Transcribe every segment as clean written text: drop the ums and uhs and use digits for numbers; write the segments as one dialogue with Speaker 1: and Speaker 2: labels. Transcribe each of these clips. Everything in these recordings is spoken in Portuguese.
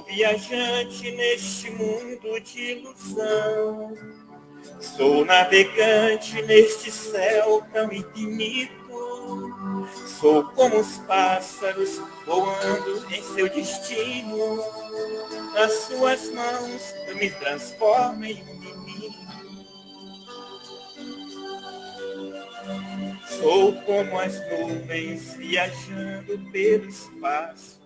Speaker 1: viajante neste mundo de ilusão. Sou navegante neste céu tão infinito. Sou como os pássaros voando em seu destino. Nas suas mãos eu me transformo em um menino. Sou como as nuvens viajando pelo espaço.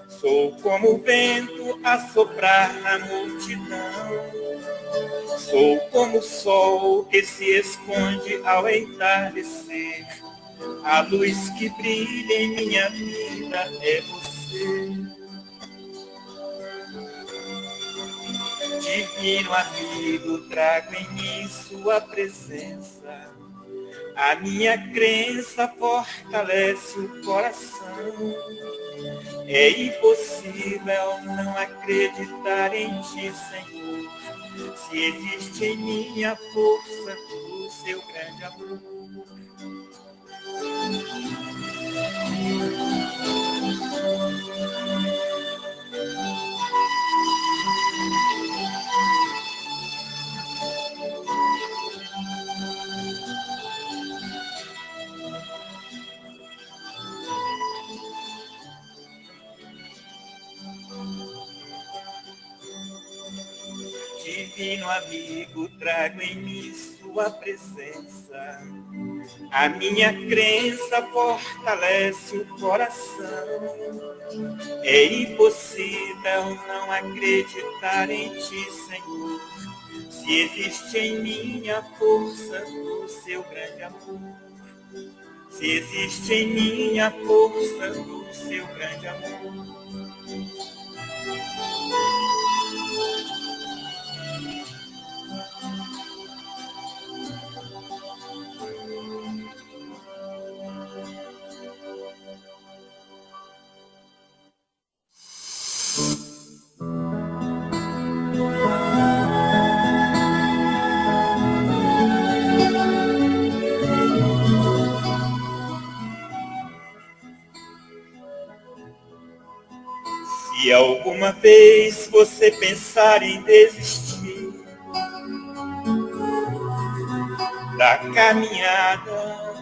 Speaker 1: Sou como o vento a soprar na multidão. Sou como o sol que se esconde ao entardecer. A luz que brilha em minha vida é você. Divino amigo, trago em mim sua presença. A minha crença fortalece o coração. É impossível não acreditar em ti, Senhor, se existe em mim a força do seu grande amor. Divino amigo, trago em mim sua presença. A minha crença fortalece o coração. É impossível não acreditar em ti, Senhor, se existe em mim a força do seu grande amor. Se existe em mim a força do seu grande amor. Se alguma vez você pensar em desistir da caminhada,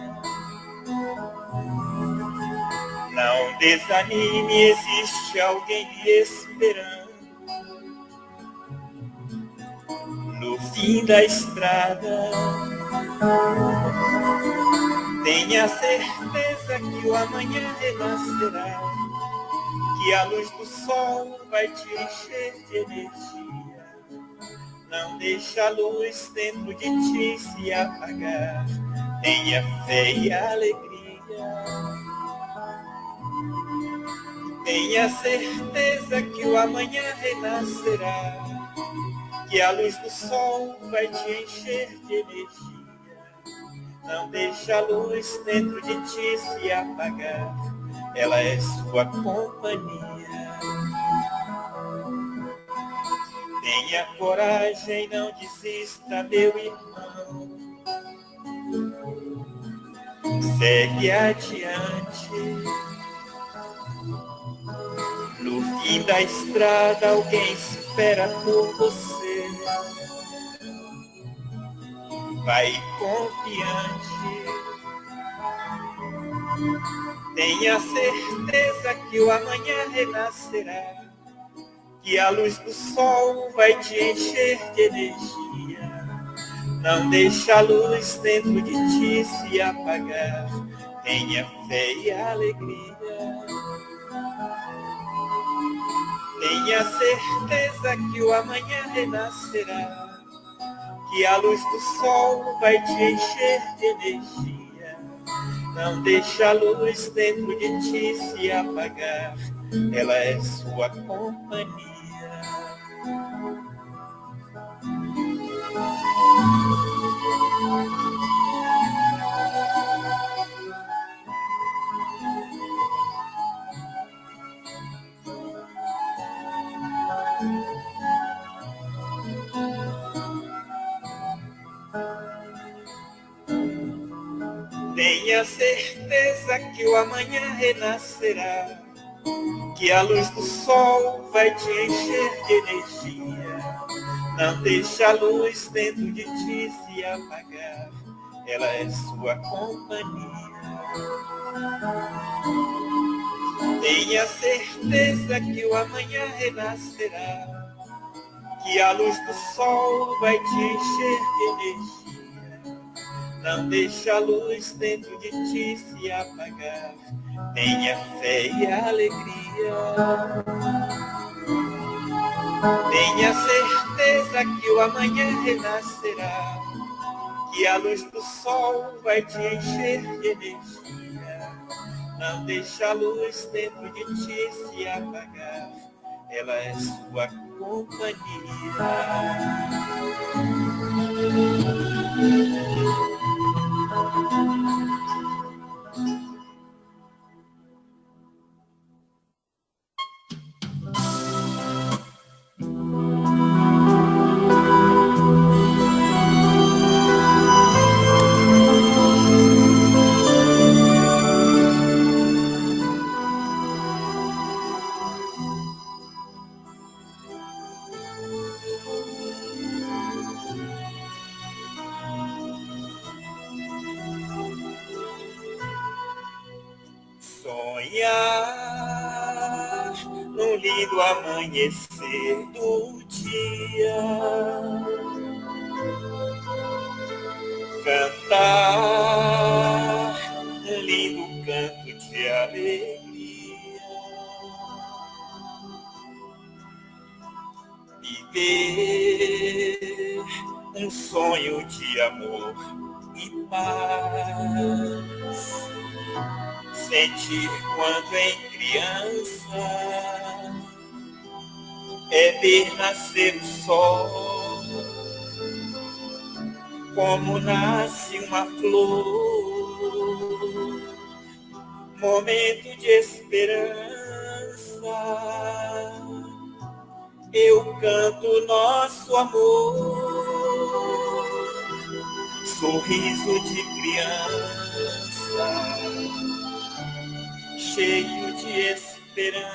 Speaker 1: não desanime, existe alguém lhe esperando no fim da estrada. Tenha certeza que o amanhã renascerá, que a luz do sol vai te encher de energia. Não deixe a luz dentro de ti se apagar. Tenha fé e alegria. Tenha certeza que o amanhã renascerá, que a luz do sol vai te encher de energia. Não deixe a luz dentro de ti se apagar. Ela é sua companhia. Tenha coragem, não desista, meu irmão. Segue adiante. No fim da estrada, alguém espera por você. Vai confiante. Tenha certeza que o amanhã renascerá, que a luz do sol vai te encher de energia. Não deixe a luz dentro de ti se apagar. Tenha fé e alegria. Tenha certeza que o amanhã renascerá, que a luz do sol vai te encher de energia. Não deixe a luz dentro de ti se apagar. Ela é sua companhia. Tenha certeza que o amanhã renascerá, que a luz do sol vai te encher de energia. Não deixa a luz dentro de ti se apagar, ela é sua companhia. Tenha certeza que o amanhã renascerá, que a luz do sol vai te encher de energia. Não deixa a luz dentro de ti se apagar, tenha fé e alegria. Tenha certeza que o amanhã renascerá, que a luz do sol vai te encher de energia. Não deixa a luz dentro de ti se apagar, ela é sua companhia. Sonhar num lindo amanhecer do dia, cantar um lindo canto de alegria, viver um sonho de amor e paz. Sentir quando em criança é ver nascer o sol, como nasce uma flor, momento de esperança. Eu canto nosso amor, sorriso de criança, cheio de esperança,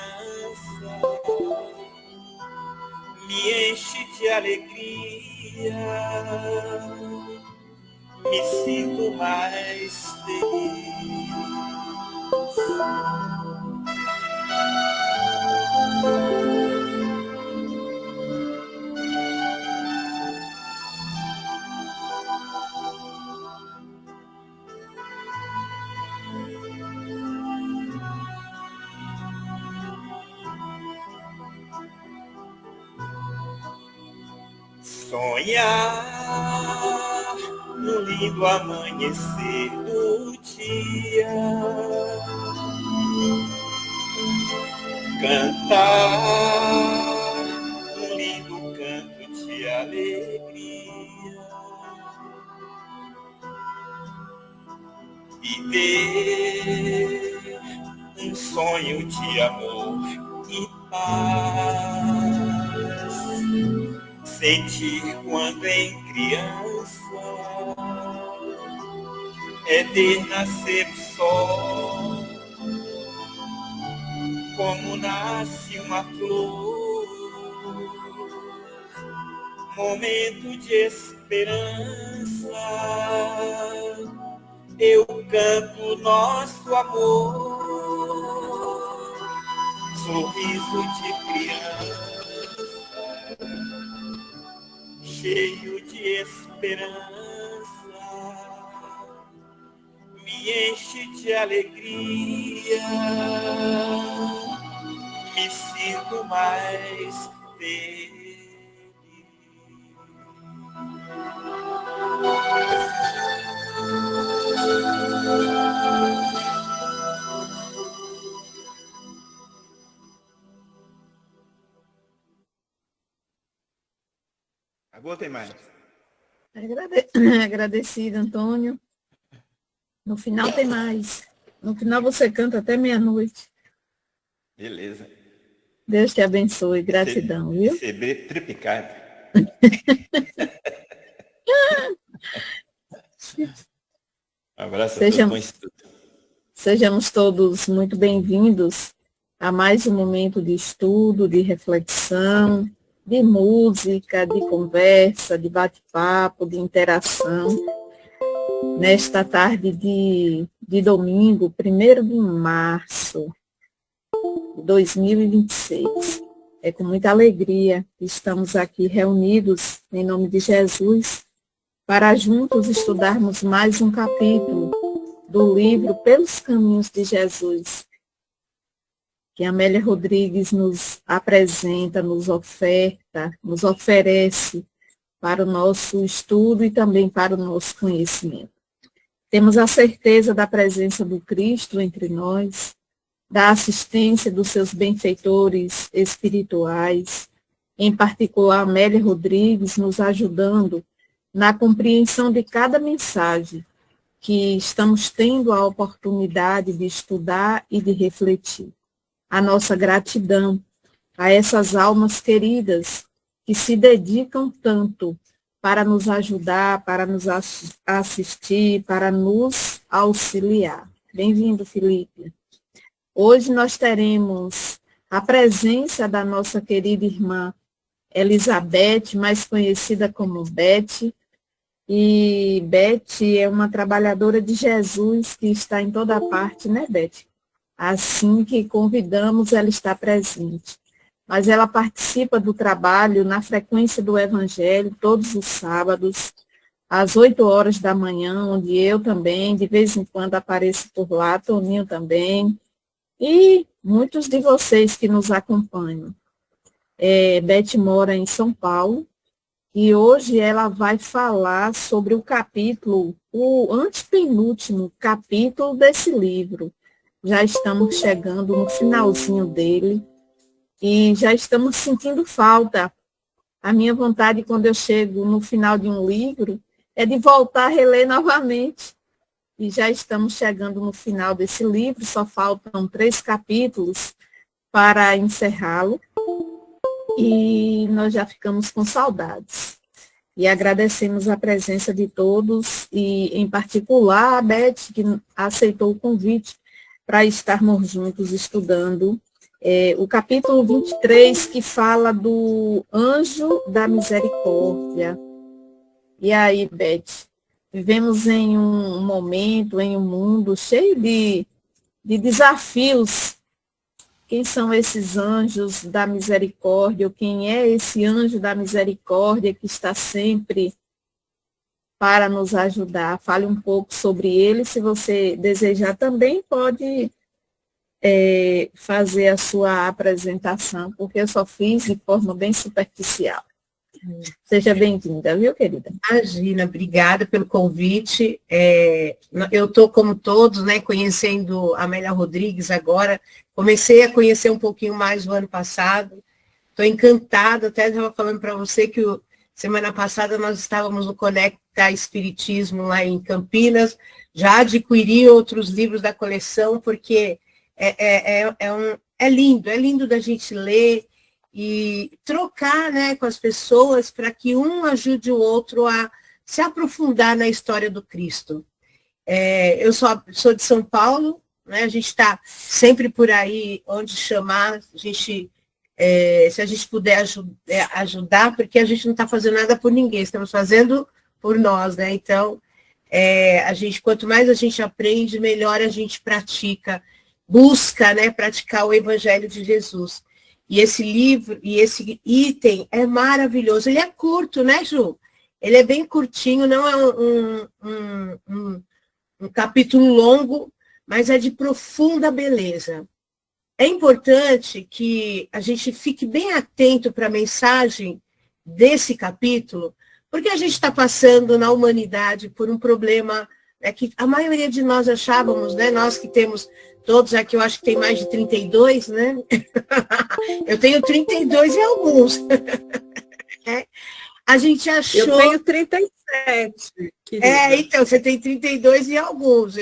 Speaker 1: me enche de alegria, me sinto mais feliz. Sonhar no lindo amanhecer do dia, cantar um lindo canto de alegria, viver um sonho de amor e paz. Sentir quando em criança é ver nascer o sol, como nasce uma flor, momento de esperança. Eu canto nosso amor, sorriso de criança, cheio de esperança, me enche de alegria, me sinto mais feliz. Agora tem mais.
Speaker 2: Agradecido, Antônio. No final tem mais. No final você canta até meia-noite.
Speaker 1: Beleza.
Speaker 2: Deus te abençoe. Gratidão, viu?
Speaker 1: Receber triplicado. Um abraço a todos.
Speaker 2: Sejamos todos muito bem-vindos a mais um momento de estudo, de reflexão, de música, de conversa, de bate-papo, de interação. Nesta tarde de domingo, 1º de março de 2026. É com muita alegria que estamos aqui reunidos em nome de Jesus para juntos estudarmos mais um capítulo do livro Pelos Caminhos de Jesus, que Amélia Rodrigues nos apresenta, nos oferta, nos oferece para o nosso estudo e também para o nosso conhecimento. Temos a certeza da presença do Cristo entre nós, da assistência dos seus benfeitores espirituais, em particular Amélia Rodrigues nos ajudando na compreensão de cada mensagem que estamos tendo a oportunidade de estudar e de refletir. A nossa gratidão a essas almas queridas que se dedicam tanto para nos ajudar, para nos assistir, para nos auxiliar. Bem-vindo, Felipe. Hoje nós teremos a presença da nossa querida irmã Elizabeth, mais conhecida como Beth. E Beth é uma trabalhadora de Jesus que está em toda parte, né, Beth? Assim que convidamos, ela está presente. Mas ela participa do trabalho na frequência do Evangelho, todos os sábados, às 8 horas da manhã, onde eu também, de vez em quando, apareço por lá, Toninho também, e muitos de vocês que nos acompanham. Beth mora em São Paulo, e hoje ela vai falar sobre o capítulo, o antepenúltimo capítulo desse livro. Já estamos chegando no finalzinho dele e já estamos sentindo falta. A minha vontade, quando eu chego no final de um livro, é de voltar a reler novamente. E já estamos chegando no final desse livro, só faltam 3 capítulos para encerrá-lo. E nós já ficamos com saudades. E agradecemos a presença de todos, e em particular a Beth, que aceitou o convite para estarmos juntos estudando o capítulo 23, que fala do anjo da misericórdia. E aí, Beth, vivemos em um momento, em um mundo cheio de desafios. Quem são esses anjos da misericórdia? Ou quem é esse anjo da misericórdia que está sempre para nos ajudar? Fale um pouco sobre ele. Se você desejar também, pode fazer a sua apresentação, porque eu só fiz de forma bem superficial. Seja bem-vinda, viu, querida?
Speaker 3: Imagina, obrigada pelo convite. Eu estou, como todos, né, conhecendo a Amélia Rodrigues agora. Comecei a conhecer um pouquinho mais no ano passado. Estou encantada, até estava falando para você que semana passada nós estávamos no Conecta Espiritismo lá em Campinas. Já adquiri outros livros da coleção, porque é lindo da gente ler e trocar, né, com as pessoas para que um ajude o outro a se aprofundar na história do Cristo. Eu sou de São Paulo, né, a gente está sempre por aí onde chamar, se a gente puder ajudar, porque a gente não está fazendo nada por ninguém, estamos fazendo por nós, né? Então, quanto mais a gente aprende, melhor a gente pratica, busca, né, praticar o Evangelho de Jesus. E esse livro, e esse item é maravilhoso. Ele é curto, né, Ju? Ele é bem curtinho, não é um capítulo longo, mas é de profunda beleza. É importante que a gente fique bem atento para a mensagem desse capítulo, porque a gente está passando na humanidade por um problema que a maioria de nós achávamos, né? Nós que temos todos aqui, eu acho que tem mais de 32, né? Eu tenho 32 e alguns. A gente achou...
Speaker 2: Eu tenho 37.
Speaker 3: Então, você tem 32 e alguns.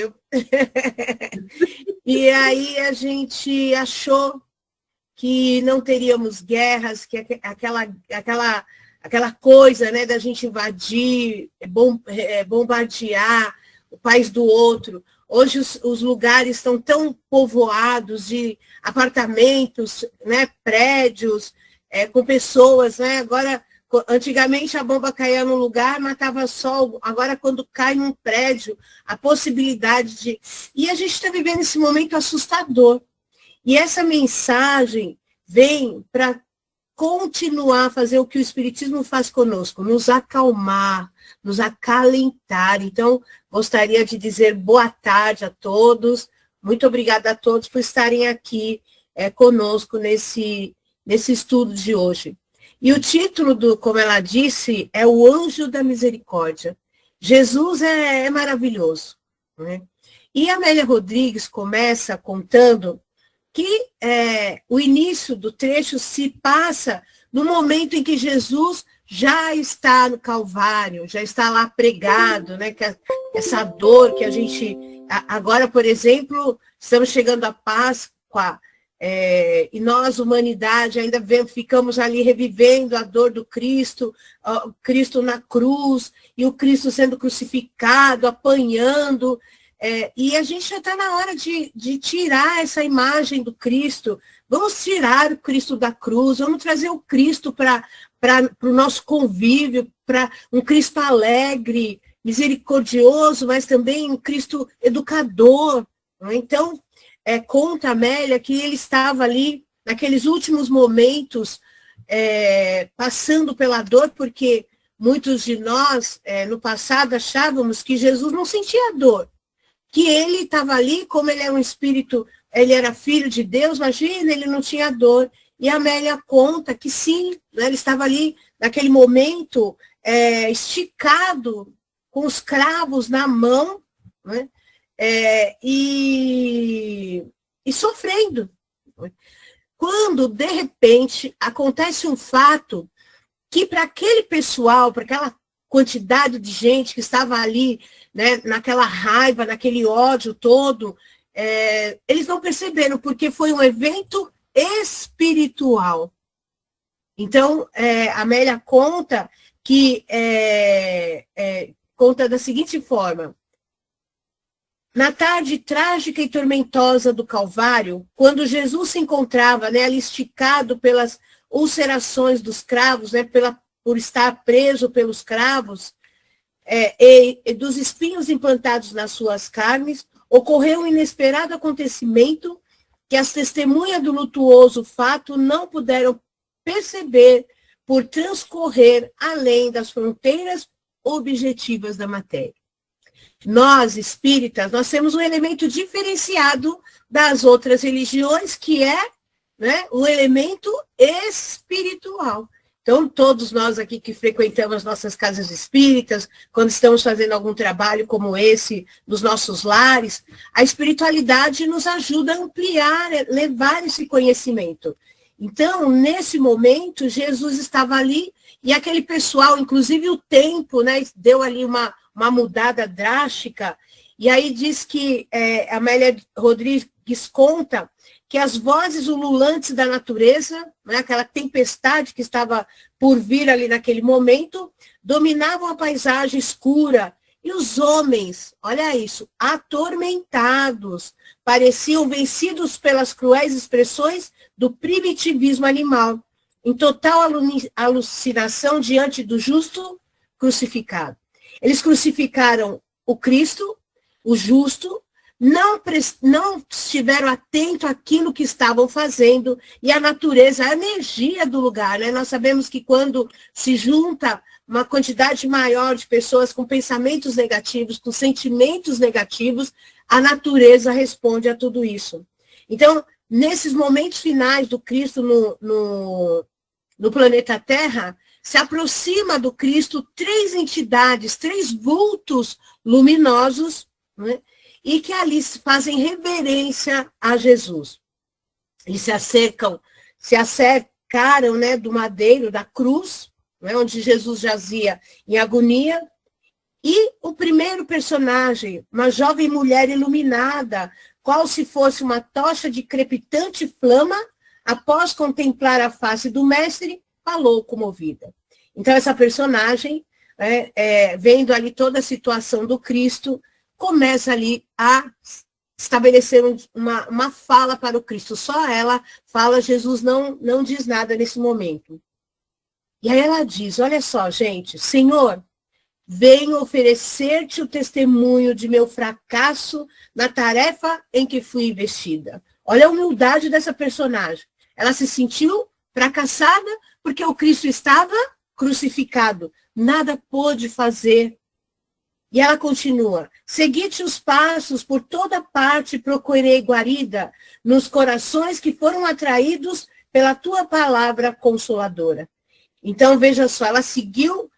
Speaker 3: E aí a gente achou que não teríamos guerras, que aquela coisa, né, da gente invadir, bombardear o país do outro, Hoje os lugares estão tão povoados de apartamentos, né, prédios, com pessoas, né? Agora, antigamente a bomba caía num lugar, matava sol. Agora, quando cai num prédio, a possibilidade de... E a gente está vivendo esse momento assustador. E essa mensagem vem para continuar a fazer o que o Espiritismo faz conosco, nos acalmar, nos acalentar. Então, gostaria de dizer boa tarde a todos. Muito obrigada a todos por estarem aqui conosco nesse estudo de hoje. E o título, como ela disse, é O Anjo da Misericórdia. Jesus é maravilhoso, né? E a Amélia Rodrigues começa contando que o início do trecho se passa no momento em que Jesus já está no Calvário, já está lá pregado, né? Que essa dor que a gente... Agora, por exemplo, estamos chegando à Páscoa, e nós, humanidade, ainda ficamos ali revivendo a dor do Cristo, o Cristo na cruz, e o Cristo sendo crucificado, apanhando... e a gente já está na hora de tirar essa imagem do Cristo. Vamos tirar o Cristo da cruz, vamos trazer o Cristo para o nosso convívio, para um Cristo alegre, misericordioso, mas também um Cristo educador. Então, conta a Amélia que ele estava ali, naqueles últimos momentos, passando pela dor, porque muitos de nós, no passado, achávamos que Jesus não sentia dor, que ele estava ali, como ele é um espírito, ele era filho de Deus, imagina, ele não tinha dor. E a Amélia conta que sim, né, ele estava ali, naquele momento, esticado, com os cravos na mão, né, e sofrendo. Quando, de repente, acontece um fato que para aquele pessoal, para aquela quantidade de gente que estava ali, né, naquela raiva, naquele ódio todo, eles não perceberam, porque foi um evento espiritual. Então, a Amélia conta que conta da seguinte forma: na tarde trágica e tormentosa do Calvário, quando Jesus se encontrava, né, ali esticado pelas ulcerações dos cravos, né, por estar preso pelos cravos, e dos espinhos implantados nas suas carnes, ocorreu um inesperado acontecimento que as testemunhas do lutuoso fato não puderam perceber por transcorrer além das fronteiras objetivas da matéria. Nós, espíritas, nós temos um elemento diferenciado das outras religiões, que é, né, o elemento espiritual. Então, todos nós aqui que frequentamos as nossas casas espíritas, quando estamos fazendo algum trabalho como esse nos nossos lares, a espiritualidade nos ajuda a ampliar, levar esse conhecimento. Então, nesse momento, Jesus estava ali e aquele pessoal, inclusive o tempo, né, deu ali uma mudada drástica. E aí diz que a Amélia Rodrigues conta que as vozes ululantes da natureza, né, aquela tempestade que estava por vir ali naquele momento, dominavam a paisagem escura, e os homens, olha isso, atormentados, pareciam vencidos pelas cruéis expressões do primitivismo animal, em total alucinação diante do justo crucificado. Eles crucificaram o Cristo, o justo, não estiveram atentos àquilo que estavam fazendo, e a natureza, a energia do lugar, né? Nós sabemos que quando se junta uma quantidade maior de pessoas com pensamentos negativos, com sentimentos negativos, a natureza responde a tudo isso. Então, nesses momentos finais do Cristo no planeta Terra, se aproxima do Cristo 3 entidades, 3 vultos luminosos, né? E que ali fazem reverência a Jesus. Eles se acercaram, né, do madeiro, da cruz, né, onde Jesus jazia em agonia, e o primeiro personagem, uma jovem mulher iluminada, qual se fosse uma tocha de crepitante flama, após contemplar a face do mestre, falou comovida. Então, essa personagem, vendo ali toda a situação do Cristo, começa ali a estabelecer uma fala para o Cristo. Só ela fala, Jesus não diz nada nesse momento. E aí ela diz, olha só, gente, Senhor, venho oferecer-te o testemunho de meu fracasso na tarefa em que fui investida. Olha a humildade dessa personagem. Ela se sentiu fracassada porque o Cristo estava crucificado. Nada pôde fazer. E ela continua, segui-te os passos por toda parte, procurei guarida nos corações que foram atraídos pela tua palavra consoladora. Então, veja só, ela seguiu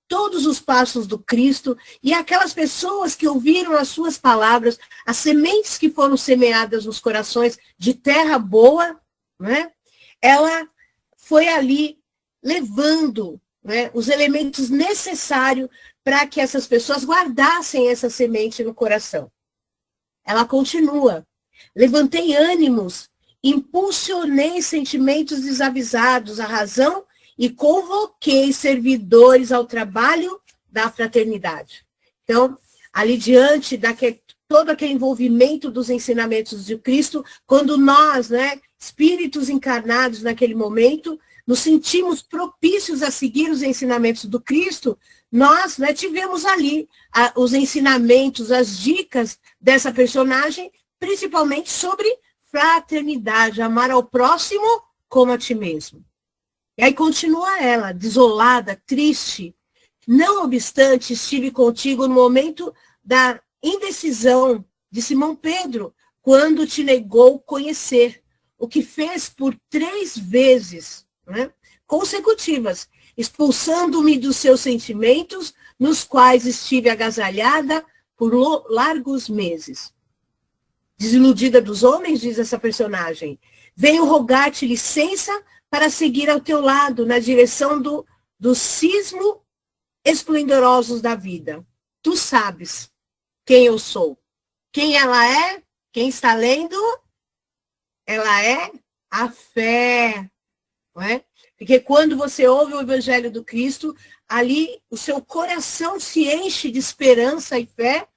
Speaker 3: todos os passos do Cristo, e aquelas pessoas que ouviram as suas palavras, as sementes que foram semeadas nos corações de terra boa, né? Ela foi ali levando, né, os elementos necessários para que essas pessoas guardassem essa semente no coração. Ela continua, levantei ânimos, impulsionei sentimentos desavisados à razão e convoquei servidores ao trabalho da fraternidade. Então, ali diante todo aquele envolvimento dos ensinamentos de Cristo, quando nós, né, espíritos encarnados naquele momento, nos sentimos propícios a seguir os ensinamentos do Cristo, nós, né, tivemos ali os ensinamentos, as dicas dessa personagem, principalmente sobre fraternidade, amar ao próximo como a ti mesmo. E aí continua ela, desolada, triste. Não obstante, estive contigo no momento da indecisão de Simão Pedro, quando te negou conhecer, o que fez por 3 vezes, né, consecutivas, expulsando-me dos seus sentimentos, nos quais estive agasalhada por largos meses. Desiludida dos homens, diz essa personagem, venho rogar-te licença para seguir ao teu lado, na direção do cismo esplendorosos da vida. Tu sabes quem eu sou. Quem ela é? Quem está lendo? Ela é a fé. Não é? Porque quando você ouve o Evangelho do Cristo, ali o seu coração se enche de esperança e fé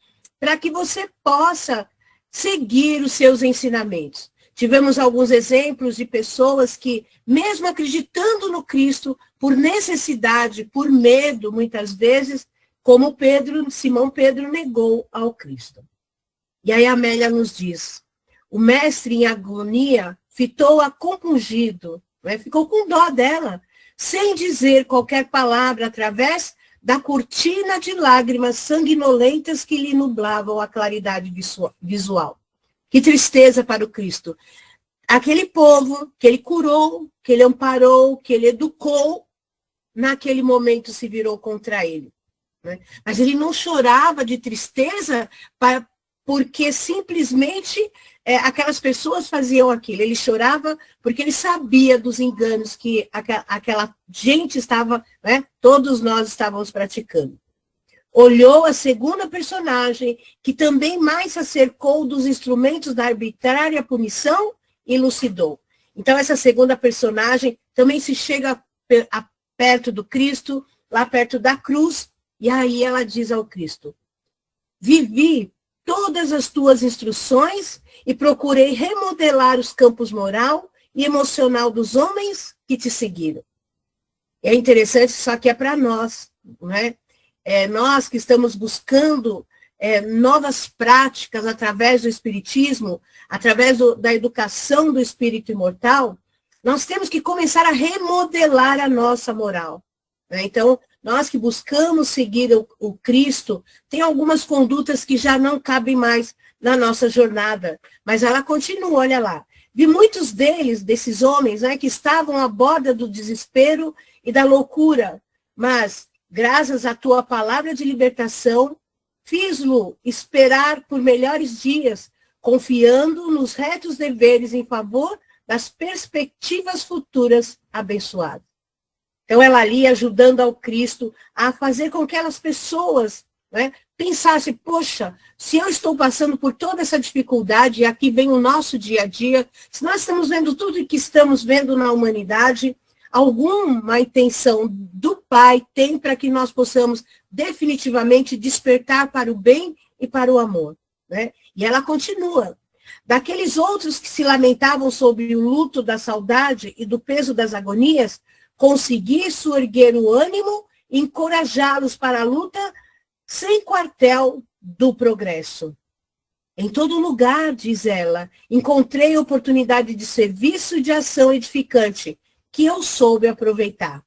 Speaker 3: para que você possa seguir os seus ensinamentos. Tivemos alguns exemplos de pessoas que, mesmo acreditando no Cristo, por necessidade, por medo, muitas vezes, como Simão Pedro negou ao Cristo. E aí a Amélia nos diz, o mestre em agonia fitou-a compungido, né? Ficou com dó dela, sem dizer qualquer palavra através da cortina de lágrimas sanguinolentas que lhe nublavam a claridade visual. Que tristeza para o Cristo. Aquele povo que ele curou, que ele amparou, que ele educou, naquele momento se virou contra ele. Né? Mas ele não chorava de tristeza porque simplesmente aquelas pessoas faziam aquilo. Ele chorava porque ele sabia dos enganos que aquela gente estava, né, todos nós estávamos praticando. Olhou a segunda personagem, que também mais se acercou dos instrumentos da arbitrária punição e elucidou. Então, essa segunda personagem também se chega perto do Cristo, lá perto da cruz, e aí ela diz ao Cristo, vivi todas as tuas instruções e procurei remodelar os campos moral e emocional dos homens que te seguiram. É interessante, só que é para nós, não é? Nós que estamos buscando novas práticas através do Espiritismo, através da educação do Espírito Imortal, nós temos que começar a remodelar a nossa moral. Né? Então, nós que buscamos seguir o Cristo, tem algumas condutas que já não cabem mais na nossa jornada, mas ela continua, olha lá. Vi muitos desses homens, né, que estavam à borda do desespero e da loucura, mas graças à tua palavra de libertação, fiz-lo esperar por melhores dias, confiando nos retos deveres em favor das perspectivas futuras abençoadas. Então, ela ali ajudando ao Cristo a fazer com que aquelas pessoas, né, pensassem, poxa, se eu estou passando por toda essa dificuldade, e aqui vem o nosso dia a dia, se nós estamos vendo tudo o que estamos vendo na humanidade, alguma intenção do Pai tem para que nós possamos definitivamente despertar para o bem e para o amor. Né? E ela continua. Daqueles outros que se lamentavam sobre o luto da saudade e do peso das agonias, consegui suerguer o ânimo e encorajá-los para a luta sem quartel do progresso. Em todo lugar, diz ela, encontrei oportunidade de serviço e de ação edificante, que eu soube aproveitar.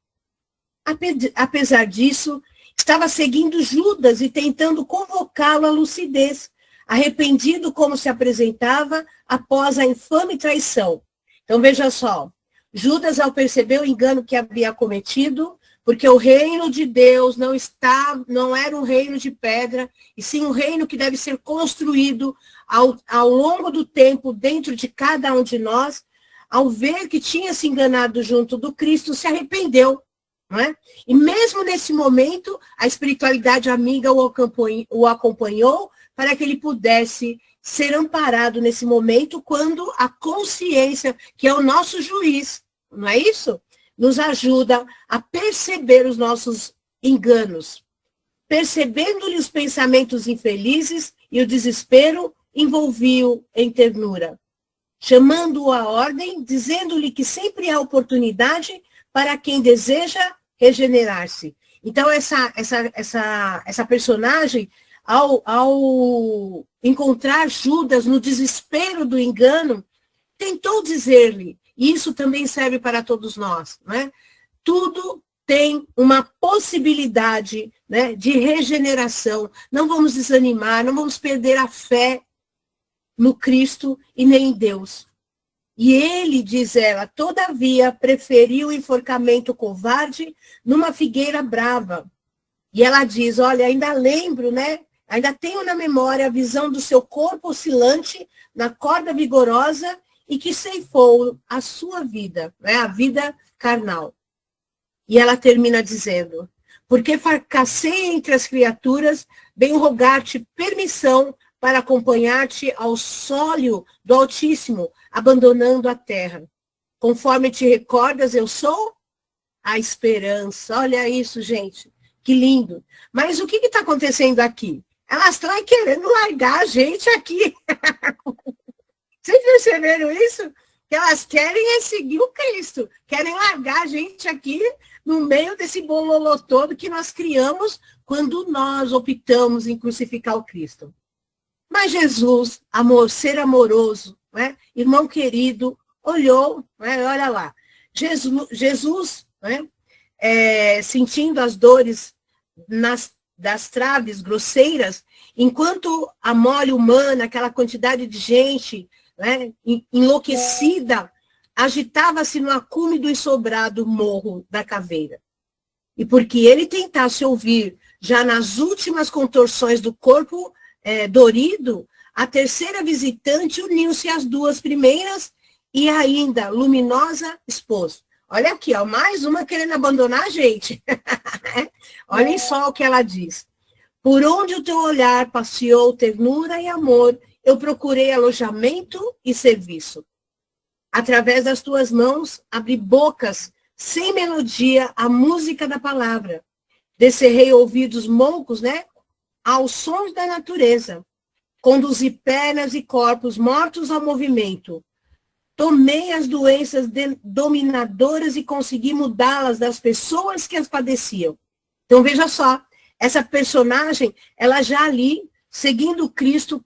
Speaker 3: Apesar disso, estava seguindo Judas e tentando convocá-lo à lucidez, arrependido como se apresentava após a infame traição. Então, veja só, Judas, ao perceber o engano que havia cometido, porque o reino de Deus não era um reino de pedra, e sim um reino que deve ser construído ao longo do tempo dentro de cada um de nós, ao ver que tinha se enganado junto do Cristo, se arrependeu. Não é? E mesmo nesse momento, a espiritualidade amiga o acompanhou para que ele pudesse ser amparado nesse momento, quando a consciência, que é o nosso juiz, não é isso? Nos ajuda a perceber os nossos enganos. Percebendo-lhe os pensamentos infelizes e o desespero, envolvia-o em ternura. Chamando-o à ordem, dizendo-lhe que sempre há oportunidade para quem deseja regenerar-se. Então, essa personagem, ao encontrar Judas no desespero do engano, tentou dizer-lhe, e isso também serve para todos nós, né? Tudo tem uma possibilidade, né, de regeneração. Não vamos desanimar, não vamos perder a fé no Cristo e nem em Deus. E ele, diz ela, todavia, preferiu o enforcamento covarde numa figueira brava. E ela diz, olha, ainda lembro, né? Ainda tenho na memória a visão do seu corpo oscilante na corda vigorosa e que ceifou a sua vida, né? A vida carnal. E ela termina dizendo, porque fracassei entre as criaturas, venho rogar-te permissão para acompanhar-te ao sólio do Altíssimo, abandonando a terra. Conforme te recordas, eu sou a esperança. Olha isso, gente. Que lindo. Mas o que está acontecendo aqui? Elas estão querendo largar a gente aqui. Vocês perceberam isso? Que elas querem é seguir o Cristo. Querem largar a gente aqui no meio desse bololô todo que nós criamos quando nós optamos em crucificar o Cristo. Mas Jesus, ser amoroso, né? Irmão querido, olhou, né? Olha lá, Jesus né? Sentindo as dores das traves grosseiras, enquanto a mole humana, aquela quantidade de gente, né? Enlouquecida, agitava-se no acume do ensobrado morro da caveira. E porque ele tentasse ouvir, já nas últimas contorções do corpo dorido, a terceira visitante uniu-se às duas primeiras e ainda luminosa expôs. Olha aqui, ó, mais uma querendo abandonar a gente. Olhem só o que ela diz. Por onde o teu olhar passeou ternura e amor, eu procurei alojamento e serviço. Através das tuas mãos, abri bocas sem melodia a música da palavra. Descerrei ouvidos moncos, né? Aos sons da natureza. Conduzi pernas e corpos mortos ao movimento. Tomei as doenças dominadoras e consegui mudá-las das pessoas que as padeciam. Então, veja só, essa personagem, ela já ali, seguindo Cristo,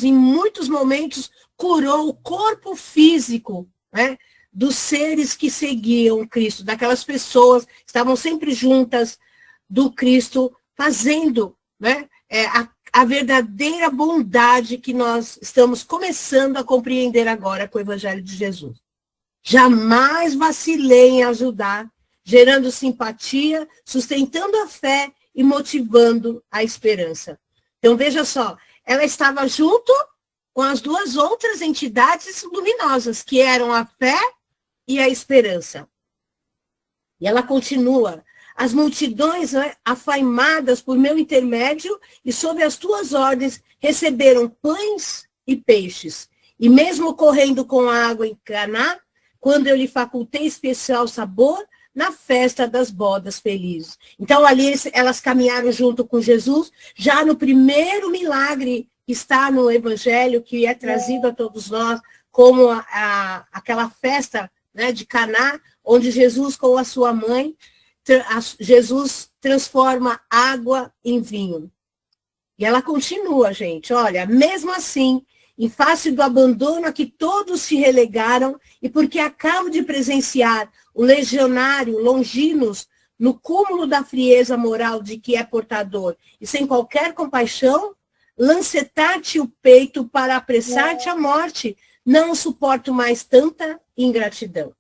Speaker 3: em muitos momentos, curou o corpo físico, né, dos seres que seguiam Cristo, daquelas pessoas que estavam sempre juntas do Cristo, fazendo, né, a verdadeira bondade que nós estamos começando a compreender agora com o Evangelho de Jesus. Jamais vacilei em ajudar, gerando simpatia, sustentando a fé e motivando a esperança. Então, veja só, ela estava junto com as duas outras entidades luminosas, que eram a fé e a esperança. E ela continua, as multidões, né, afaimadas por meu intermédio e sob as tuas ordens receberam pães e peixes. E mesmo correndo com a água em Caná, quando eu lhe facultei especial sabor, na festa das bodas felizes. Então, ali elas caminharam junto com Jesus, já no primeiro milagre que está no Evangelho, que é trazido a todos nós, como aquela festa, né, de Caná, onde Jesus com a sua mãe, Jesus transforma água em vinho. E ela continua, gente, olha, mesmo assim, em face do abandono a que todos se relegaram, e porque acabo de presenciar o legionário Longinos no cúmulo da frieza moral de que é portador, e sem qualquer compaixão, lancetar-te o peito para apressar-te à morte. Não suporto mais tanta ingratidão.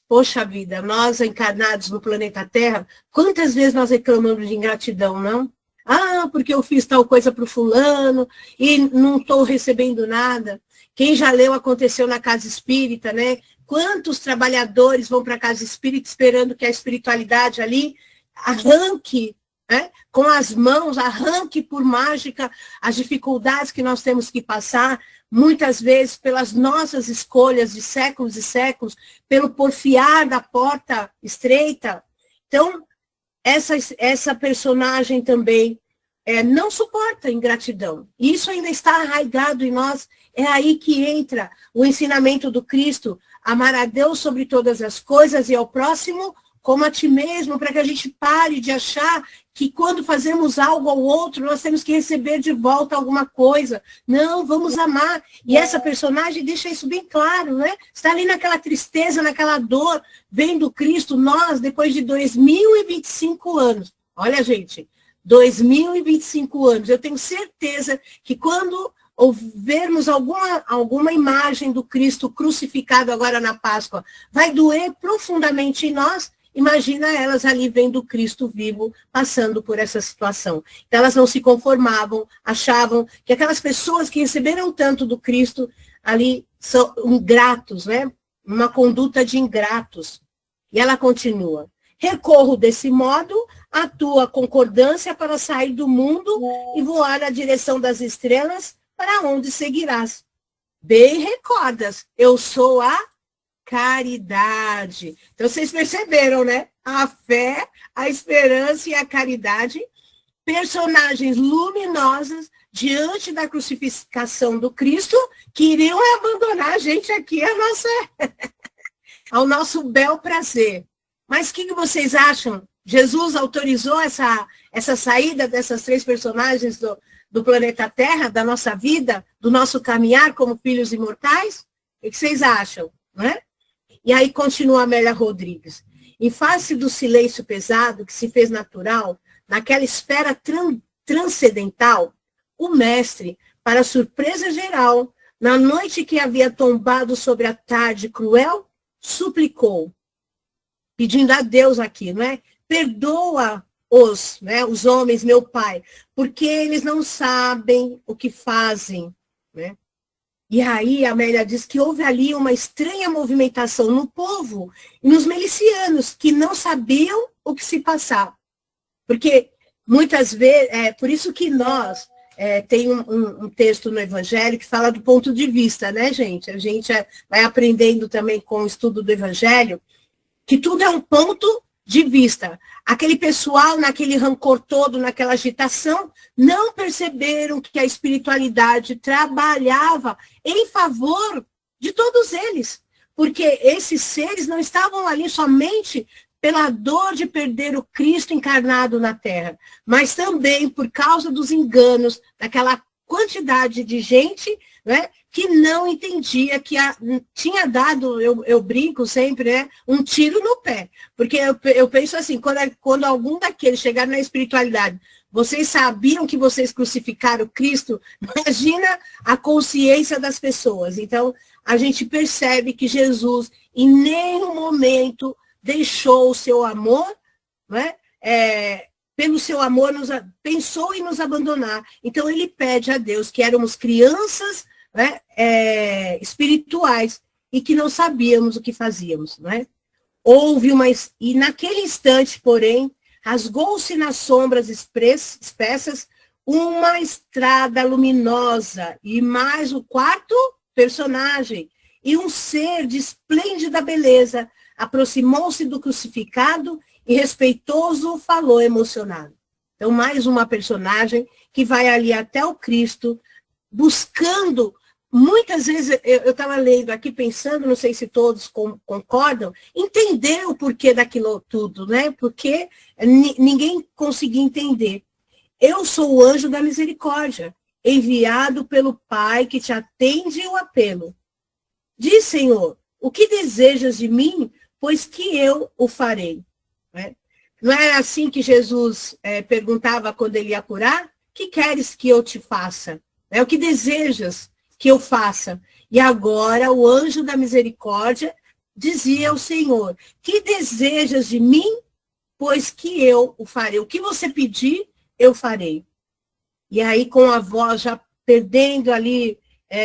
Speaker 3: Poxa vida, nós encarnados no planeta Terra, quantas vezes nós reclamamos de ingratidão, não? Ah, porque eu fiz tal coisa para o fulano e não estou recebendo nada. Quem já leu Aconteceu na Casa Espírita, né? Quantos trabalhadores vão para a Casa Espírita esperando que a espiritualidade ali arranque, né, com as mãos, arranque por mágica as dificuldades que nós temos que passar, muitas vezes pelas nossas escolhas de séculos e séculos, pelo porfiar da porta estreita. Então, essa personagem também não suporta ingratidão. Isso ainda está arraigado em nós. É aí que entra o ensinamento do Cristo, amar a Deus sobre todas as coisas e ao próximo como a ti mesmo, para que a gente pare de achar que quando fazemos algo ao outro, nós temos que receber de volta alguma coisa. Não, vamos amar. E essa personagem deixa isso bem claro, né? Está ali naquela tristeza, naquela dor, vendo Cristo, nós, depois de 2025 anos. Olha, gente, 2025 anos. Eu tenho certeza que quando vermos alguma imagem do Cristo crucificado agora na Páscoa, vai doer profundamente em nós. Imagina elas ali vendo Cristo vivo, passando por essa situação. Então, elas não se conformavam, achavam que aquelas pessoas que receberam tanto do Cristo, ali são ingratos, né? Uma conduta de ingratos. E ela continua. Recorro desse modo à tua concordância para sair do mundo e voar na direção das estrelas, para onde seguirás. Bem recordas, eu sou a caridade. Então, vocês perceberam, né? A fé, a esperança e a caridade, personagens luminosas diante da crucificação do Cristo, que iriam abandonar a gente aqui ao nosso bel prazer. Mas o que vocês acham? Jesus autorizou essa saída dessas três personagens do planeta Terra, da nossa vida, do nosso caminhar como filhos imortais? O que vocês acham? Não é? E aí continua Amélia Rodrigues. Em face do silêncio pesado que se fez natural, naquela esfera transcendental, o mestre, para surpresa geral, na noite que havia tombado sobre a tarde cruel, suplicou, pedindo a Deus aqui, não é? Perdoa-os, né, os homens, meu Pai, porque eles não sabem o que fazem, né? E aí a Amélia diz que houve ali uma estranha movimentação no povo e nos milicianos, que não sabiam o que se passava. Porque muitas vezes, por isso que nós, tem um texto no Evangelho que fala do ponto de vista, né, gente? A gente vai aprendendo também com o estudo do Evangelho, que tudo é um ponto de vista. Aquele pessoal, naquele rancor todo, naquela agitação, não perceberam que a espiritualidade trabalhava em favor de todos eles. Porque esses seres não estavam ali somente pela dor de perder o Cristo encarnado na Terra, mas também por causa dos enganos daquela quantidade de gente, né, que não entendia que tinha dado, eu brinco sempre, né, um tiro no pé. Porque eu penso assim, quando algum daqueles chegar na espiritualidade, vocês sabiam que vocês crucificaram Cristo? Imagina a consciência das pessoas. Então, a gente percebe que Jesus, em nenhum momento, deixou o seu amor, né, pelo seu amor, pensou em nos abandonar. Então, ele pede a Deus que éramos crianças, né, espirituais e que não sabíamos o que fazíamos. Né? E naquele instante, porém, rasgou-se nas sombras espessas uma estrada luminosa e mais o quarto personagem, e um ser de esplêndida beleza aproximou-se do crucificado e respeitoso falou emocionado. Então, mais uma personagem que vai ali até o Cristo, buscando, muitas vezes, eu estava lendo aqui, pensando, não sei se todos concordam, entender o porquê daquilo tudo, né? Porque ninguém conseguia entender. Eu sou o anjo da misericórdia, enviado pelo Pai que te atende o apelo. Diz, Senhor, o que desejas de mim, pois que eu o farei. Né? Não era assim que Jesus perguntava quando ele ia curar? O que queres que eu te faça? O que desejas que eu faça? E agora o anjo da misericórdia dizia ao Senhor, que desejas de mim, pois que eu o farei. O que você pedir, eu farei. E aí com a voz já perdendo ali,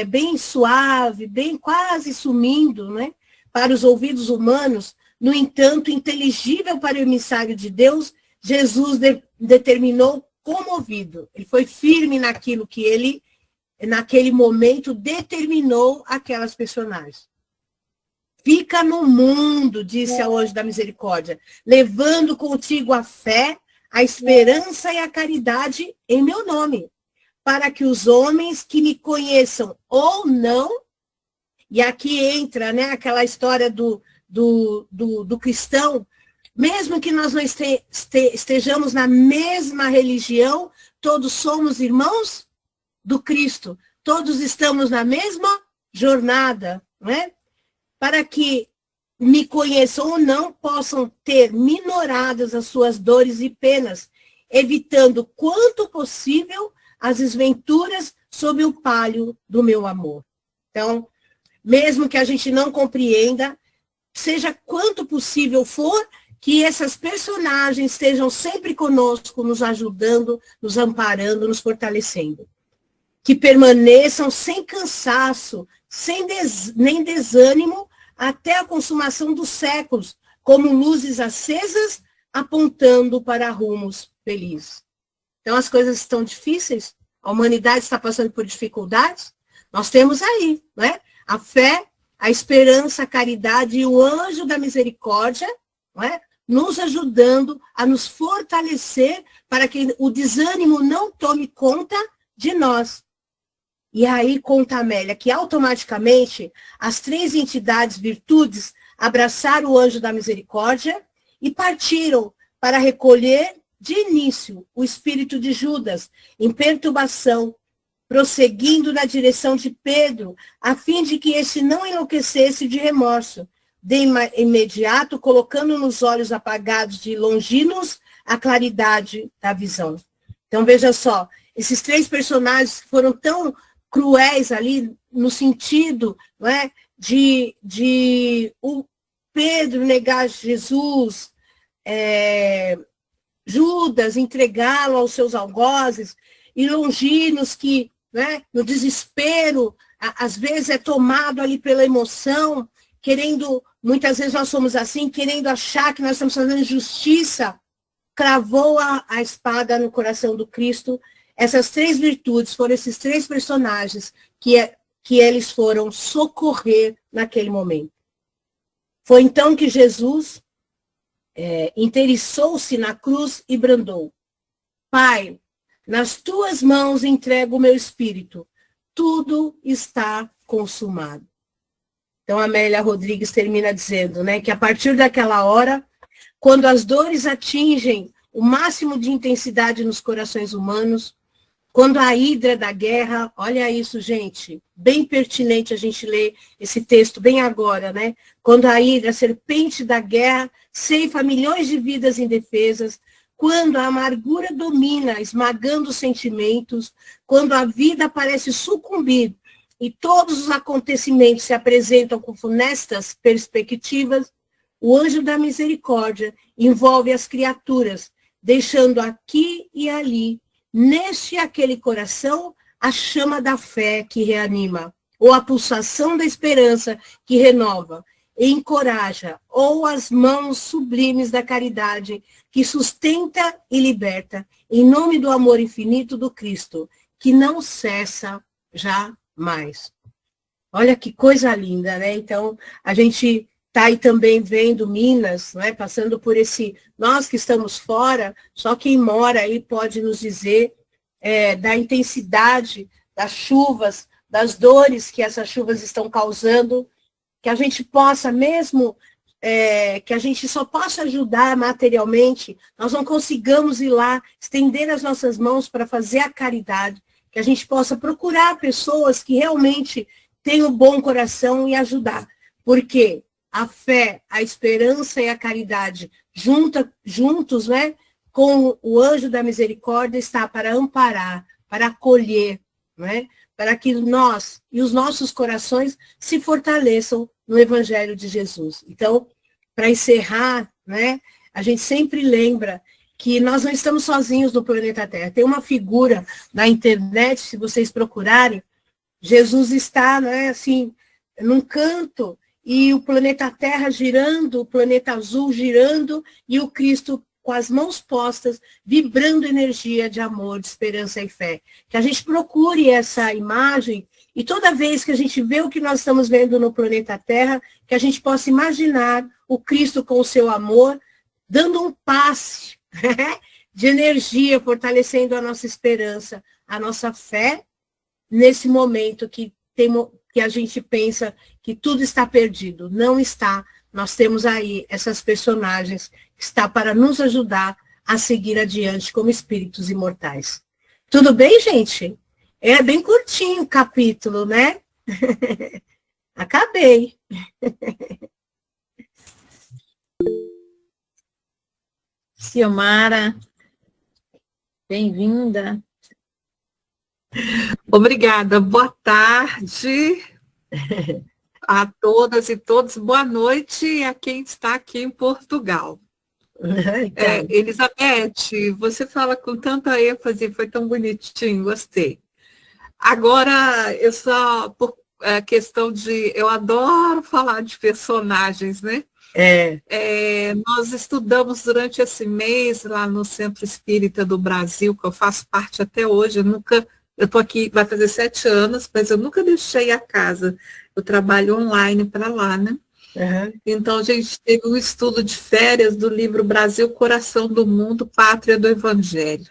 Speaker 3: bem suave, bem quase sumindo, né? Para os ouvidos humanos, no entanto, inteligível para o emissário de Deus, Jesus determinou comovido. Ele foi firme naquilo que ele, naquele momento, determinou aquelas personagens. Fica no mundo, disse ao anjo da misericórdia, levando contigo a fé, a esperança e a caridade em meu nome, para que os homens que me conheçam ou não, e aqui entra, né, aquela história do cristão, mesmo que nós não estejamos na mesma religião, todos somos irmãos do Cristo, todos estamos na mesma jornada, né? Para que me conheçam ou não, possam ter minoradas as suas dores e penas, evitando quanto possível as desventuras sob o palio do meu amor. Então, mesmo que a gente não compreenda, seja quanto possível for, que essas personagens estejam sempre conosco, nos ajudando, nos amparando, nos fortalecendo. Que permaneçam sem cansaço, nem desânimo, até a consumação dos séculos, como luzes acesas, apontando para rumos felizes. Então, as coisas estão difíceis, a humanidade está passando por dificuldades, nós temos aí, né? A fé, a esperança, a caridade e o anjo da misericórdia, não é? Nos ajudando a nos fortalecer para que o desânimo não tome conta de nós. E aí conta a Amélia que automaticamente as três entidades virtudes abraçaram o anjo da misericórdia e partiram para recolher de início o espírito de Judas em perturbação, prosseguindo na direção de Pedro, a fim de que este não enlouquecesse de remorso, de imediato colocando nos olhos apagados de Longinos a claridade da visão. Então, veja só, esses três personagens foram tão cruéis ali, no sentido, não é, de o Pedro negar Jesus, Judas entregá-lo aos seus algozes, e Longinos que, né, no desespero, às vezes é tomado ali pela emoção, querendo, muitas vezes nós somos assim, querendo achar que nós estamos fazendo justiça, cravou a espada no coração do Cristo. Essas três virtudes foram esses três personagens que eles foram socorrer naquele momento. Foi então que Jesus inteiriçou-se na cruz e brandou: Pai, nas tuas mãos entrego o meu espírito, tudo está consumado. Então, a Amélia Rodrigues termina dizendo, né, que a partir daquela hora, quando as dores atingem o máximo de intensidade nos corações humanos, quando a hidra da guerra, olha isso, gente, bem pertinente a gente ler esse texto bem agora, né? Quando a hidra, a serpente da guerra, ceifa milhões de vidas indefesas, quando a amargura domina, esmagando os sentimentos, quando a vida parece sucumbir e todos os acontecimentos se apresentam com funestas perspectivas, o anjo da misericórdia envolve as criaturas, deixando aqui e ali, neste e aquele coração, a chama da fé que reanima, ou a pulsação da esperança que renova, e encoraja, ou as mãos sublimes da caridade que sustenta e liberta, em nome do amor infinito do Cristo, que não cessa jamais. Olha que coisa linda, né? Então, a gente está aí também vendo Minas, né, passando por nós que estamos fora, só quem mora aí pode nos dizer da intensidade das chuvas, das dores que essas chuvas estão causando, que a gente possa mesmo, que a gente só possa ajudar materialmente, nós não consigamos ir lá, estender as nossas mãos para fazer a caridade, que a gente possa procurar pessoas que realmente têm um bom coração e ajudar. Porque a fé, a esperança e a caridade juntos, né, com o anjo da misericórdia, está para amparar, para acolher, né, para que nós e os nossos corações se fortaleçam no Evangelho de Jesus. Então, para encerrar, né, a gente sempre lembra que nós não estamos sozinhos no planeta Terra. Tem uma figura na internet, se vocês procurarem, Jesus está, né, assim, num canto, e o planeta Terra girando, o planeta azul girando, e o Cristo com as mãos postas, vibrando energia de amor, de esperança e fé. Que a gente procure essa imagem, e toda vez que a gente vê o que nós estamos vendo no planeta Terra, que a gente possa imaginar o Cristo com o seu amor, dando um passe de energia, fortalecendo a nossa esperança, a nossa fé, nesse momento que a gente pensa que tudo está perdido. Não está. Nós temos aí essas personagens que estão para nos ajudar a seguir adiante como espíritos imortais. Tudo bem, gente? É bem curtinho o capítulo, né? Acabei.
Speaker 2: Ciomara, bem-vinda.
Speaker 4: Obrigada. Boa tarde a todas e todos. Boa noite a quem está aqui em Portugal.
Speaker 3: Então.
Speaker 4: Elizabeth, você fala com tanta ênfase, foi tão bonitinho, gostei. Agora, eu só, por questão eu adoro falar de personagens, né? Nós estudamos durante esse mês lá no Centro Espírita do Brasil, que eu faço parte até hoje. Eu estou aqui, vai fazer 7 anos, mas eu nunca deixei a casa. Eu trabalho online para lá, né?
Speaker 3: Uhum.
Speaker 4: Então, a gente teve um estudo de férias do livro Brasil, Coração do Mundo, Pátria do Evangelho.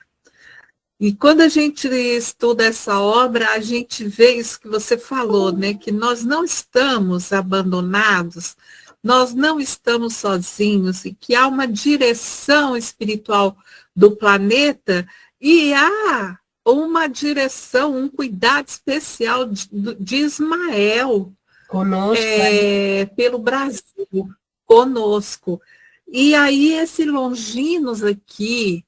Speaker 4: E quando a gente estuda essa obra, a gente vê isso que você falou, né? Que nós não estamos abandonados, nós não estamos sozinhos, e que há uma direção espiritual do planeta, e há uma direção, um cuidado especial de Ismael
Speaker 3: Conosco,
Speaker 4: pelo Brasil, conosco. E aí esse Longinos aqui,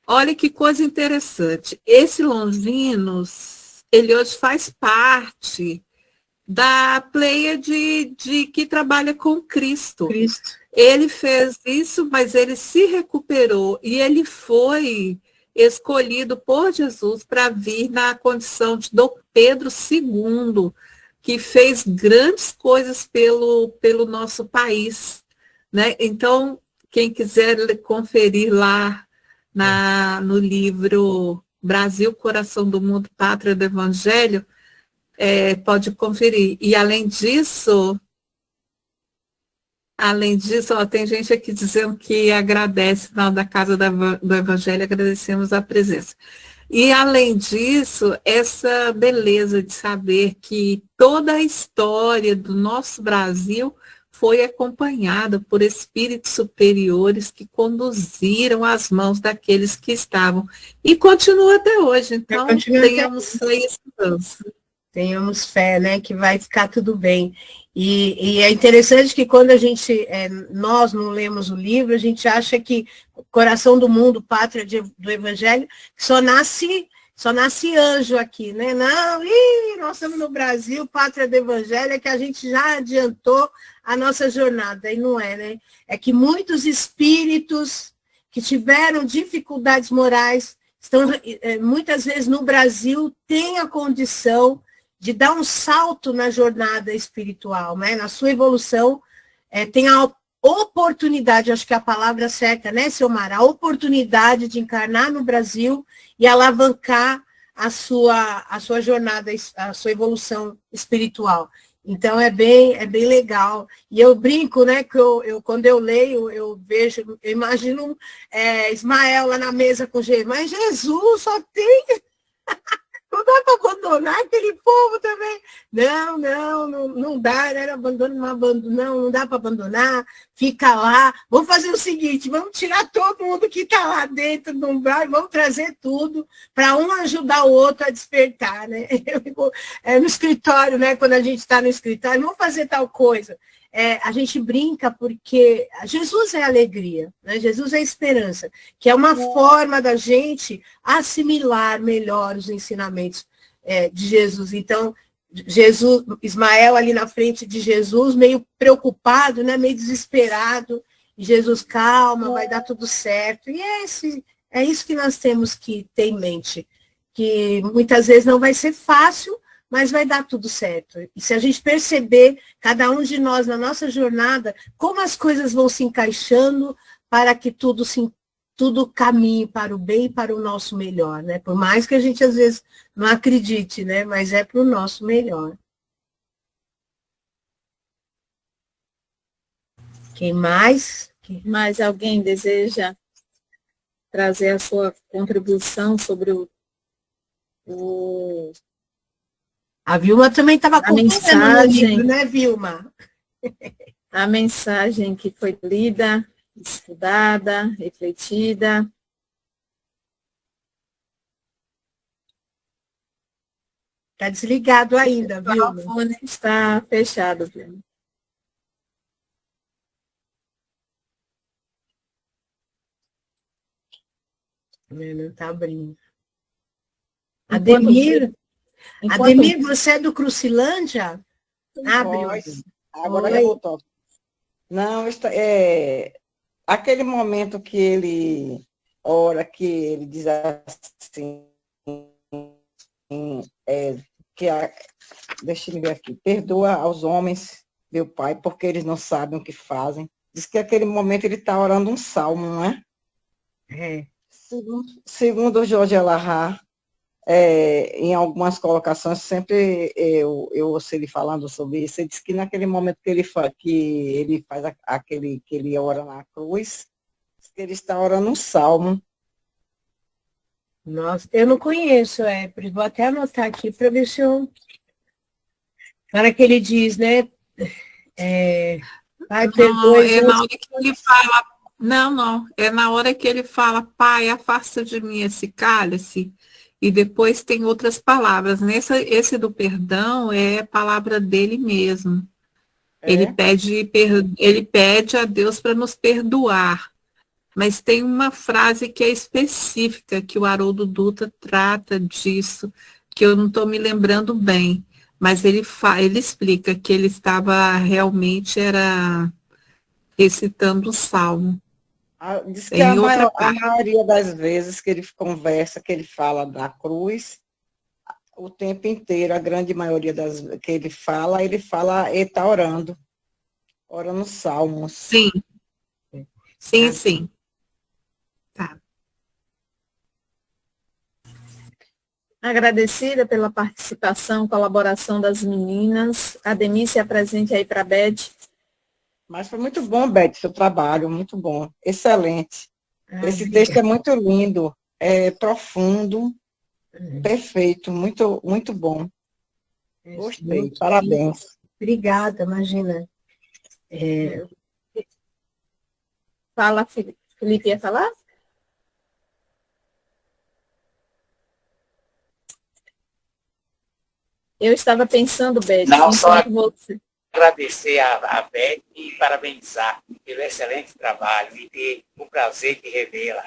Speaker 4: olha que coisa interessante, esse Longinos, ele hoje faz parte da pleiade de que trabalha com Cristo. Ele fez isso, mas ele se recuperou e ele foi escolhido por Jesus para vir na condição de Dom Pedro II, que fez grandes coisas pelo nosso país, né? Então, quem quiser conferir lá no livro Brasil, Coração do Mundo, Pátria do Evangelho, pode conferir. E além disso, ó, tem gente aqui dizendo que agradece, na da Casa do Evangelho, agradecemos a presença. E além disso, essa beleza de saber que toda a história do nosso Brasil foi acompanhada por espíritos superiores que conduziram as mãos daqueles que estavam. E continua até hoje, então tenhamos fé e esperança.
Speaker 3: Tenhamos fé, né, que vai ficar tudo bem. E é interessante que quando nós não lemos o livro, a gente acha que Coração do Mundo, Pátria do Evangelho, só nasce anjo aqui, né? Não, nós estamos no Brasil, Pátria do Evangelho, é que a gente já adiantou a nossa jornada, e não é, né? É que muitos espíritos que tiveram dificuldades morais, estão muitas vezes no Brasil, têm a condição de dar um salto na jornada espiritual, né? Na sua evolução, tem a oportunidade, acho que é a palavra certa, né, Ciomara? A oportunidade de encarnar no Brasil e alavancar a sua jornada, a sua evolução espiritual. Então é bem legal. E eu brinco, né, que quando eu leio, eu vejo, eu imagino Ismael lá na mesa com Jesus, mas Jesus só tem. Não dá para abandonar aquele povo também. Não dá, né? Não dá para abandonar, fica lá. Vamos fazer o seguinte, vamos tirar todo mundo que está lá dentro do umbral e vamos trazer tudo para um ajudar o outro a despertar, né? Eu fico, no escritório, né? Quando a gente está no escritório, vamos fazer tal coisa. A gente brinca porque Jesus é alegria, né? Jesus é esperança, que é uma forma da gente assimilar melhor os ensinamentos de Jesus. Então, Ismael ali na frente de Jesus, meio preocupado, né? Meio desesperado, e Jesus, calma, vai dar tudo certo. E é isso que nós temos que ter em mente, que muitas vezes não vai ser fácil, mas vai dar tudo certo. E se a gente perceber, cada um de nós, na nossa jornada, como as coisas vão se encaixando para que tudo caminhe para o bem e para o nosso melhor, né? Por mais que a gente, às vezes, não acredite, né? Mas é para o nosso melhor. Quem mais?
Speaker 2: Mais alguém deseja trazer a sua contribuição sobre
Speaker 3: A Vilma também estava
Speaker 2: acompanhando
Speaker 3: no livro, né, Vilma?
Speaker 2: A mensagem que foi lida, estudada, refletida.
Speaker 3: Está desligado ainda, Vilma.
Speaker 2: O microfone está fechado, Vilma.
Speaker 3: Não está abrindo.
Speaker 2: Ademir,
Speaker 3: você é do Crucilândia?
Speaker 5: Agora já voltou. Não, aquele momento que ele ora, que ele diz assim, deixa eu ver aqui, perdoa aos homens, meu Pai, porque eles não sabem o que fazem. Diz que aquele momento ele está orando um salmo, não é? Segundo o Jorge Alahá, em algumas colocações, sempre eu ouço ele falando sobre isso. Ele diz que naquele momento que ele faz que ele ora na cruz, que ele está orando um salmo.
Speaker 3: Nossa, eu não conheço, vou até anotar aqui para ver se eu... Na hora que ele diz, né? Pai, perdoe.
Speaker 4: Na hora que ele fala, é na hora que ele fala, Pai, afasta de mim esse cálice. E depois tem outras palavras. Esse do perdão é a palavra dele mesmo. Ele pede a Deus para nos perdoar. Mas tem uma frase que é específica, que o Haroldo Dutra trata disso, que eu não estou me lembrando bem. Mas ele explica que ele estava realmente recitando o Salmo.
Speaker 5: Diz que a maioria das vezes que ele conversa, que ele fala da cruz, o tempo inteiro, a grande maioria das que ele está orando salmos.
Speaker 4: Sim. Sim. Tá.
Speaker 2: Agradecida pela participação, colaboração das meninas. Ademir, se apresente aí para a Beth.
Speaker 5: Mas foi muito bom, Beth, seu trabalho, muito bom, excelente. Esse texto é muito lindo, é profundo, perfeito, muito, muito bom. Gostei, parabéns.
Speaker 3: Obrigada, imagina.
Speaker 2: Fala, Felipe, ia falar? Eu estava pensando, Beth,
Speaker 1: não só
Speaker 2: você...
Speaker 1: agradecer a Beth e parabenizar pelo excelente trabalho e ter o prazer de revê-la.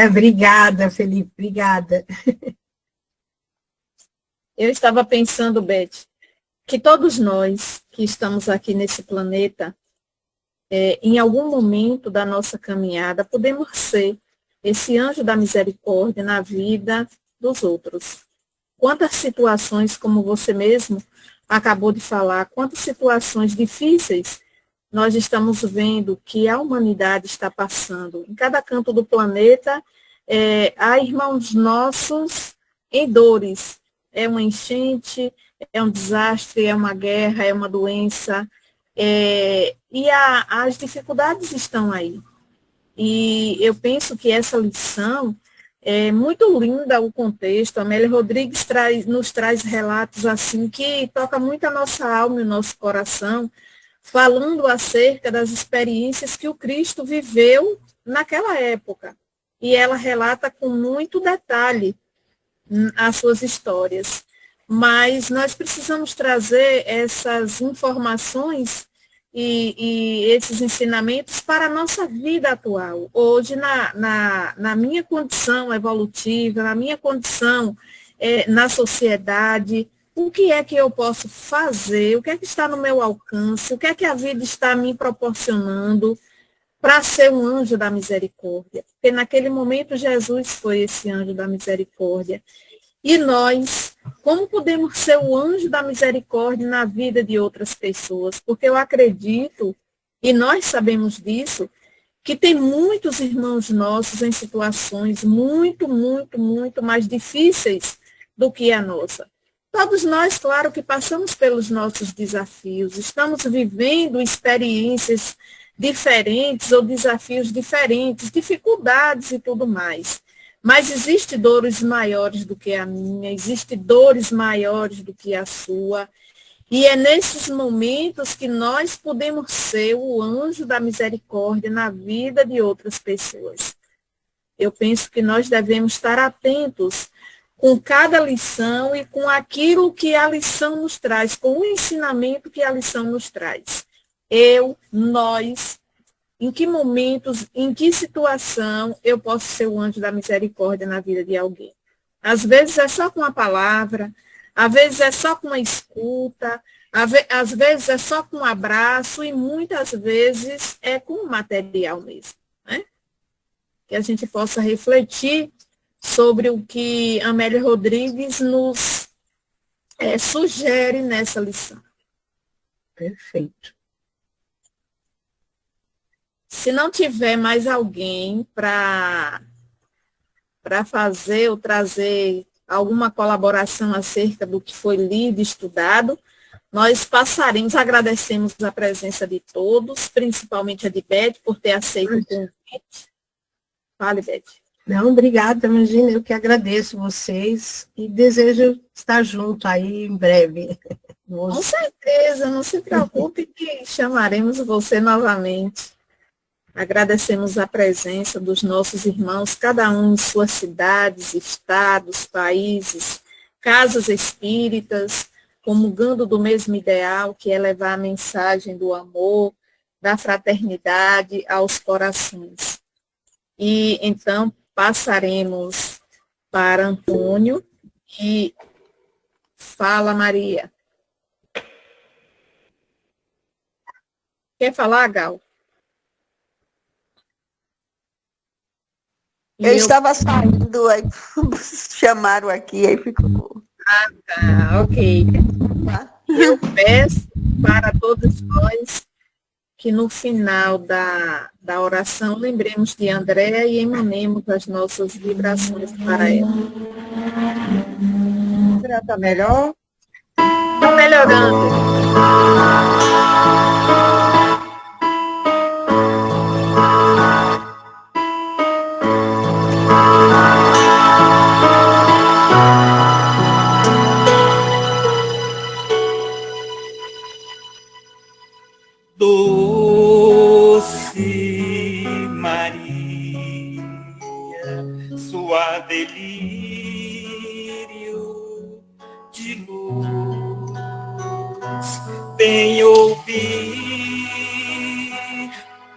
Speaker 3: Obrigada, Felipe, obrigada.
Speaker 2: Eu estava pensando, Beth, que todos nós que estamos aqui nesse planeta, em algum momento da nossa caminhada, podemos ser esse anjo da misericórdia na vida dos outros. Quantas situações, como você mesmo acabou de falar, quantas situações difíceis nós estamos vendo que a humanidade está passando. Em cada canto do planeta, há irmãos nossos em dores, é uma enchente, é um desastre, é uma guerra, é uma doença, e as dificuldades estão aí. E eu penso que essa lição é muito linda, o contexto. A Amélia Rodrigues nos traz relatos assim que toca muito a nossa alma e o nosso coração, falando acerca das experiências que o Cristo viveu naquela época. E ela relata com muito detalhe as suas histórias. Mas nós precisamos trazer essas informações e esses ensinamentos para a nossa vida atual. Hoje, na minha condição evolutiva, na minha condição na sociedade, o que é que eu posso fazer, o que é que está no meu alcance, o que é que a vida está me proporcionando para ser um anjo da misericórdia. Porque naquele momento Jesus foi esse anjo da misericórdia. E nós, como podemos ser o anjo da misericórdia na vida de outras pessoas? Porque eu acredito, e nós sabemos disso, que tem muitos irmãos nossos em situações muito, muito, muito mais difíceis do que a nossa. Todos nós, claro, que passamos pelos nossos desafios, estamos vivendo experiências diferentes ou desafios diferentes, dificuldades e tudo mais. Mas existem dores maiores do que a minha, existem dores maiores do que a sua. E é nesses momentos que nós podemos ser o anjo da misericórdia na vida de outras pessoas. Eu penso que nós devemos estar atentos com cada lição e com aquilo que a lição nos traz, com o ensinamento que a lição nos traz. Nós, em que momentos, em que situação eu posso ser o anjo da misericórdia na vida de alguém? Às vezes é só com a palavra, às vezes é só com a escuta, às vezes é só com um abraço e muitas vezes é com o material mesmo, né? Que a gente possa refletir sobre o que Amélia Rodrigues nos sugere nessa lição.
Speaker 3: Perfeito.
Speaker 2: Se não tiver mais alguém para fazer ou trazer alguma colaboração acerca do que foi lido e estudado, nós passaremos, agradecemos a presença de todos, principalmente a de Beth, por ter aceito o convite. Fale, Beth.
Speaker 3: Não, obrigada, imagina, eu que agradeço vocês e desejo estar junto aí em breve.
Speaker 2: Com certeza, não se preocupe que chamaremos você novamente. Agradecemos a presença dos nossos irmãos, cada um em suas cidades, estados, países, casas espíritas, comungando do mesmo ideal, que é levar a mensagem do amor, da fraternidade aos corações. E então passaremos para Antônio e fala, Maria. Quer falar, Gal?
Speaker 6: Eu estava saindo, aí chamaram aqui, aí ficou.
Speaker 2: Tá, ok. Eu peço para todos nós que no final da oração lembremos de Andréa e emanemos as nossas vibrações para ela.
Speaker 5: Está melhor?
Speaker 2: Está melhorando.
Speaker 1: Doce Maria, sua delírio de luz, vem ouvir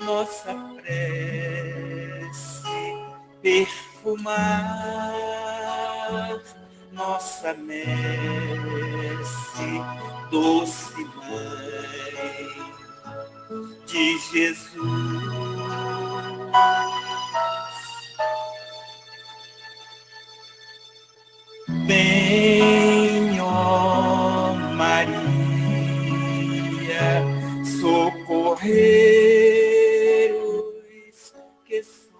Speaker 1: nossa prece, perfumar nossa messe, doce Mãe de Jesus. Vem, ó Maria, socorrer os que sofrem,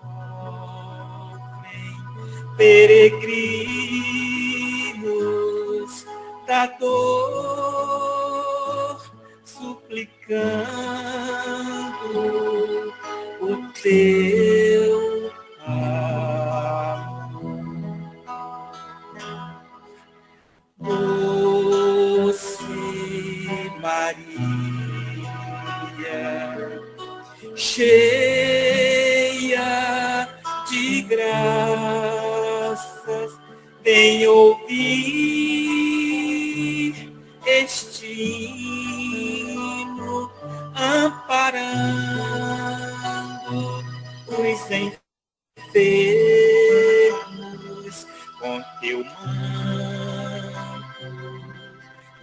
Speaker 1: peregrinos suplicando o teu amor. Doce Maria, cheia de graças, vem ouvir este hino, amparando os enfermos com teu manto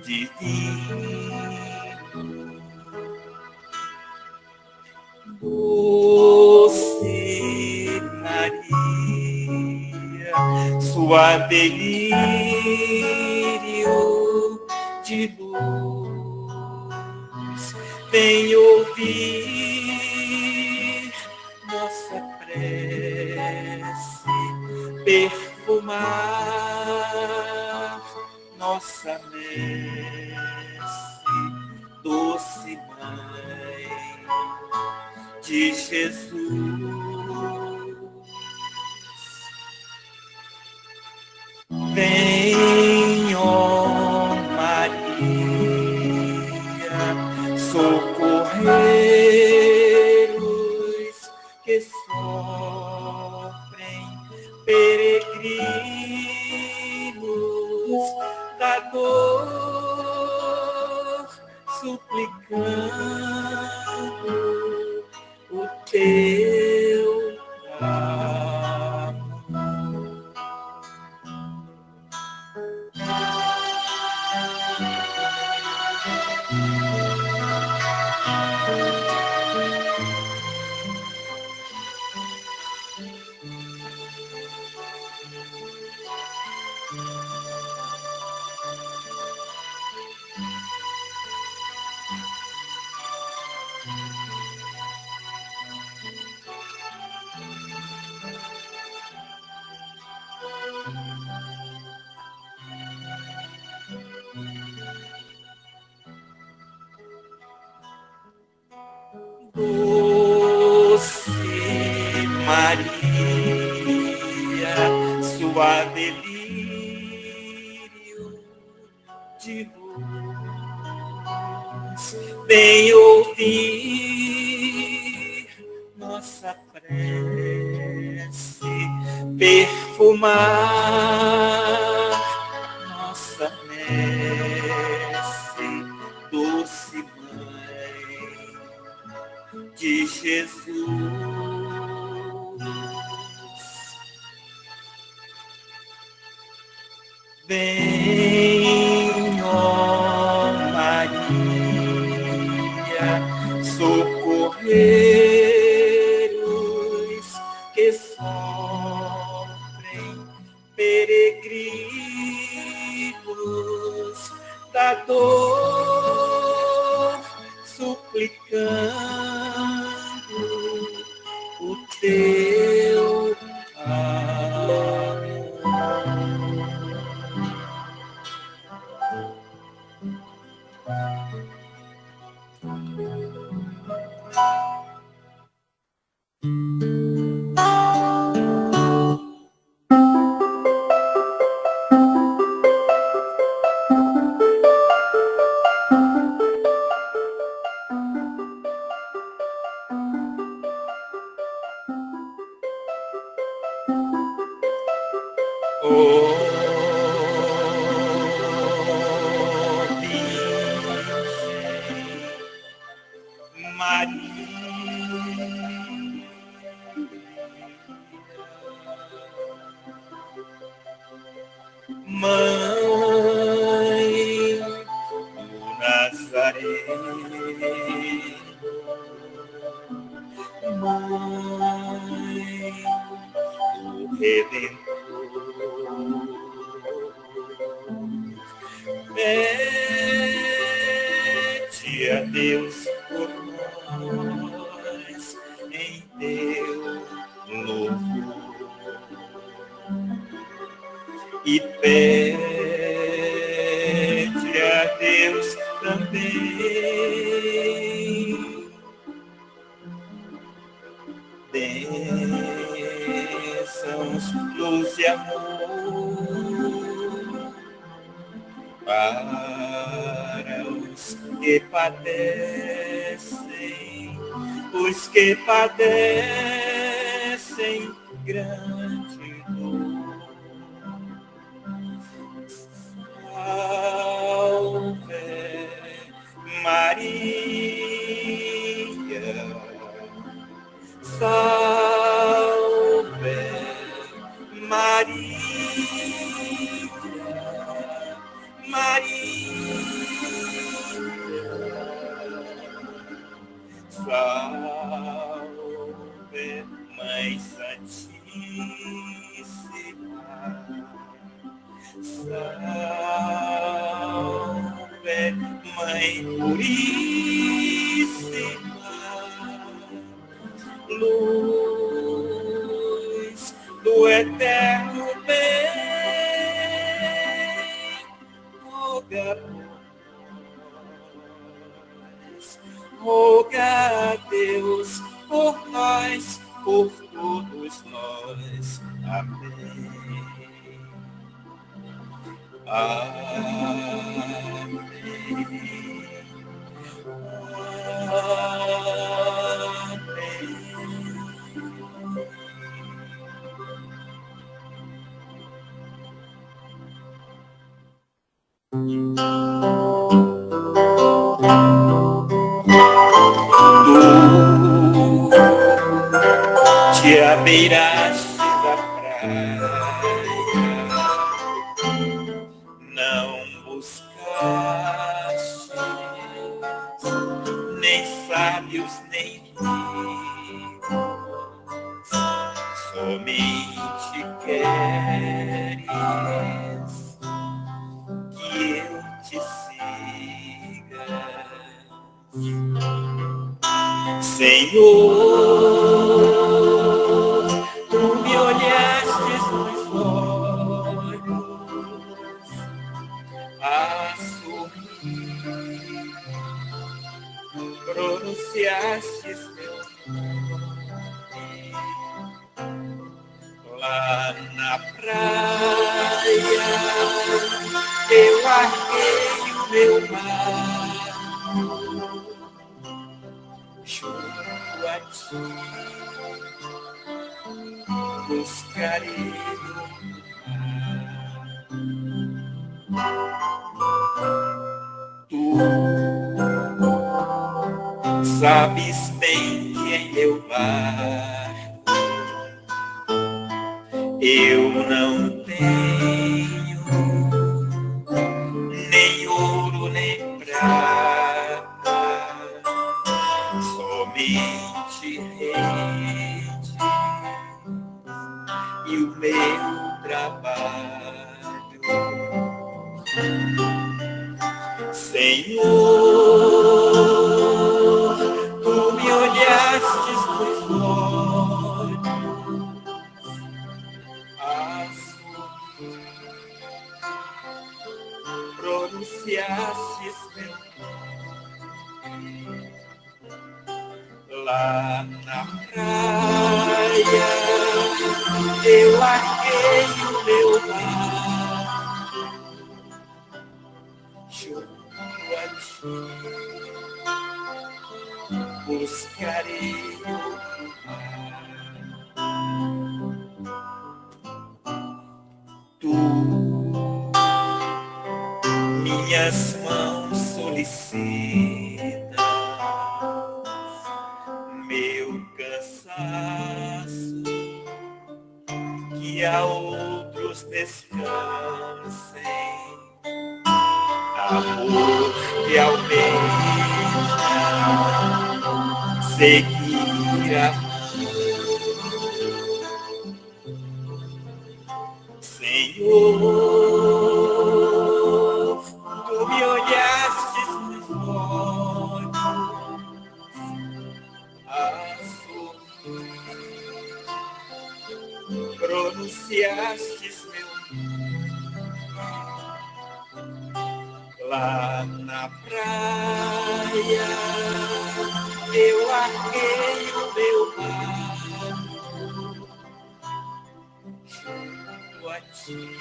Speaker 1: divino. Doce Maria, suave delírio de luz, vem ouvir nossa prece, perfumar nossa messe, doce Mãe de Jesus. Vem, ó Maria, socorrer os que sofrem, peregrinos da dor, suplicando o teu amor. Doce Maria, suave delírio de luz, vem ouvir nossa prece, perfumar nossa messe, doce Mãe de Jesus. Vem, ó Maria, socorrer os que sofrem, peregrinos da dor, suplicando o teu amor. Mãe do Nazareno, Mãe do Redentor, pede a Deus por nós em teu louvor. E pede a Deus também que padecem, os que padecem grande dor. Salve Maria, salve Maria, salve Mãe Santíssima, salve Mãe Puríssima, luz do eterno bem, roga por nós, roga a Deus por nós, por todos nós. Amém. Amém. Tu te abeiraste da praia, não buscaste nem sábios nem ricos, somente queres que eu te siga, Senhor. Tu me olhastes nos olhos a sorrir, pronunciastes meu nome lá na praia. Eu larguei o meu barco junto a ti, buscarei o mar. Tu sabes bem que em meu barco eu não tenho nem ouro nem prata, somente rede e o meu trabalho. Senhor, tu me olhastes nos olhos a sorrir, pronunciastes meu nome lá na praia. Eu larguei o meu barco junto a ti, buscarei o mar. Tu minhas mãos solicitas, meu cansaço, que a outros descansem, amor que almeja seguir a Senhor, tu me olhastes nos olhos a sorrir, pronunciastes meu nome lá na praia. Eu larguei o meu barco junto a ti,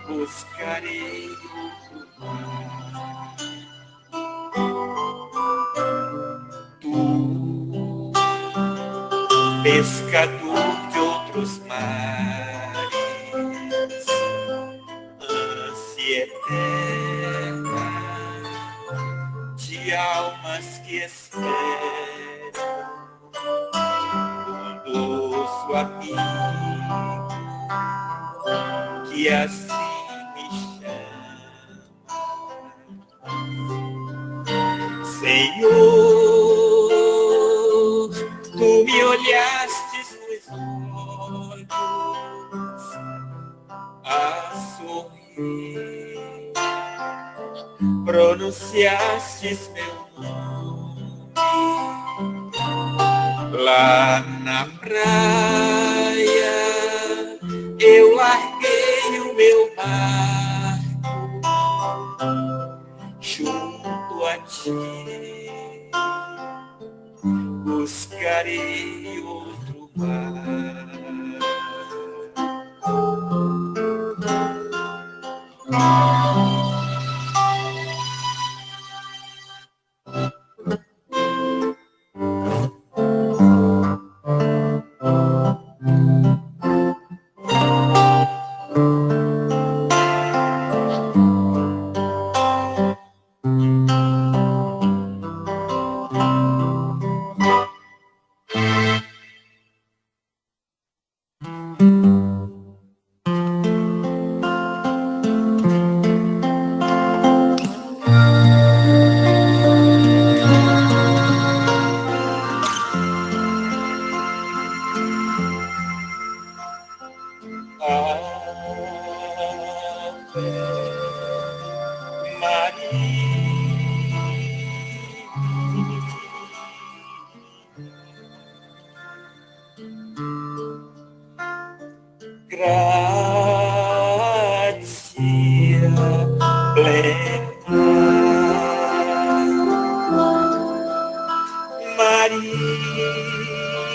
Speaker 1: buscarei o mar. pescador de outros mares, ânsia eterna de almas que esperam, bondoso amigo que assim me chama. Senhor, tu me olhastes nos olhos a sorrir, pronunciastes meu nome lá na praia. Eu larguei o meu barco junto a ti, buscarei outro mar.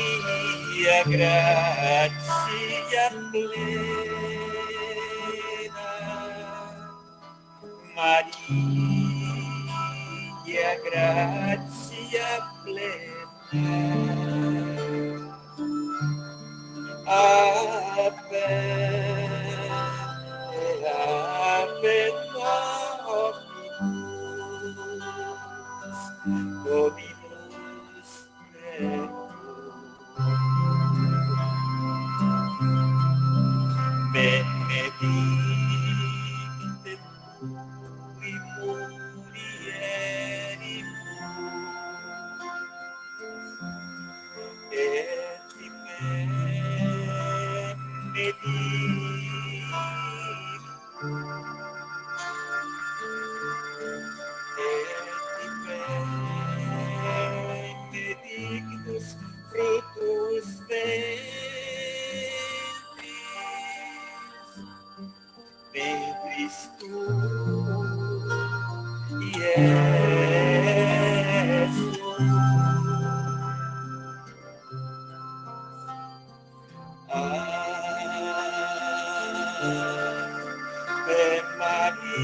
Speaker 1: Maria, gratia plena, Maria, gratia plena, Ave, Ave Dominus, Dominus benedicte tui mulieribus, et benedictus fructus ventris tui, Iesus. Ave Maria,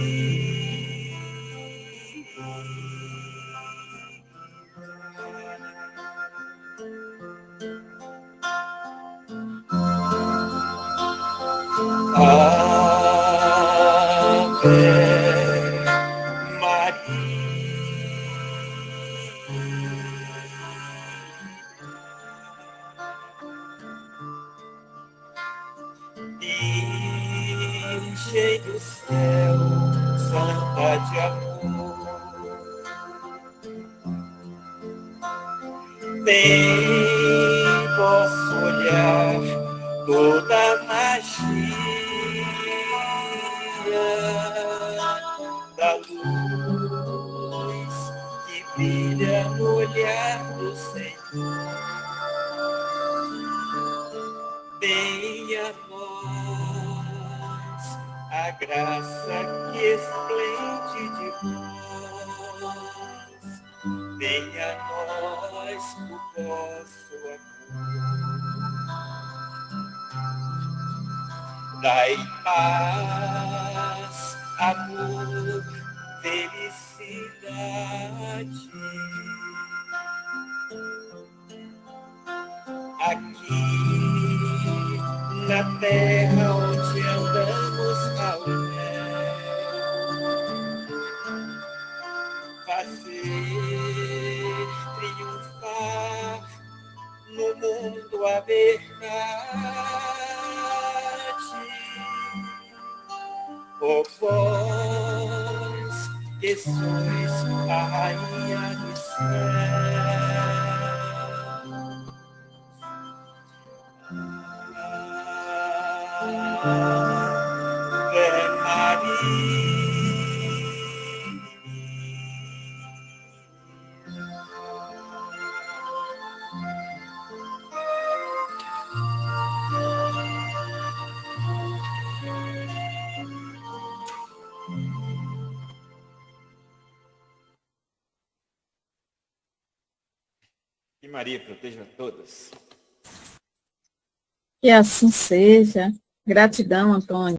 Speaker 1: Virgem do céu, santa de amor, tem vosso olhar toda a magia da luz que brilha no olhar do Senhor. Dei a nós a graça que esplende de vós, dei a nós o vosso amor. Dai paz, amor, felicidade. Aqui fazer triunfar no mundo a verdade. Ó vós que sois a rainha do céu. Ave Maria. Que Maria proteja a todos.
Speaker 2: Que assim seja. Gratidão, Antônio.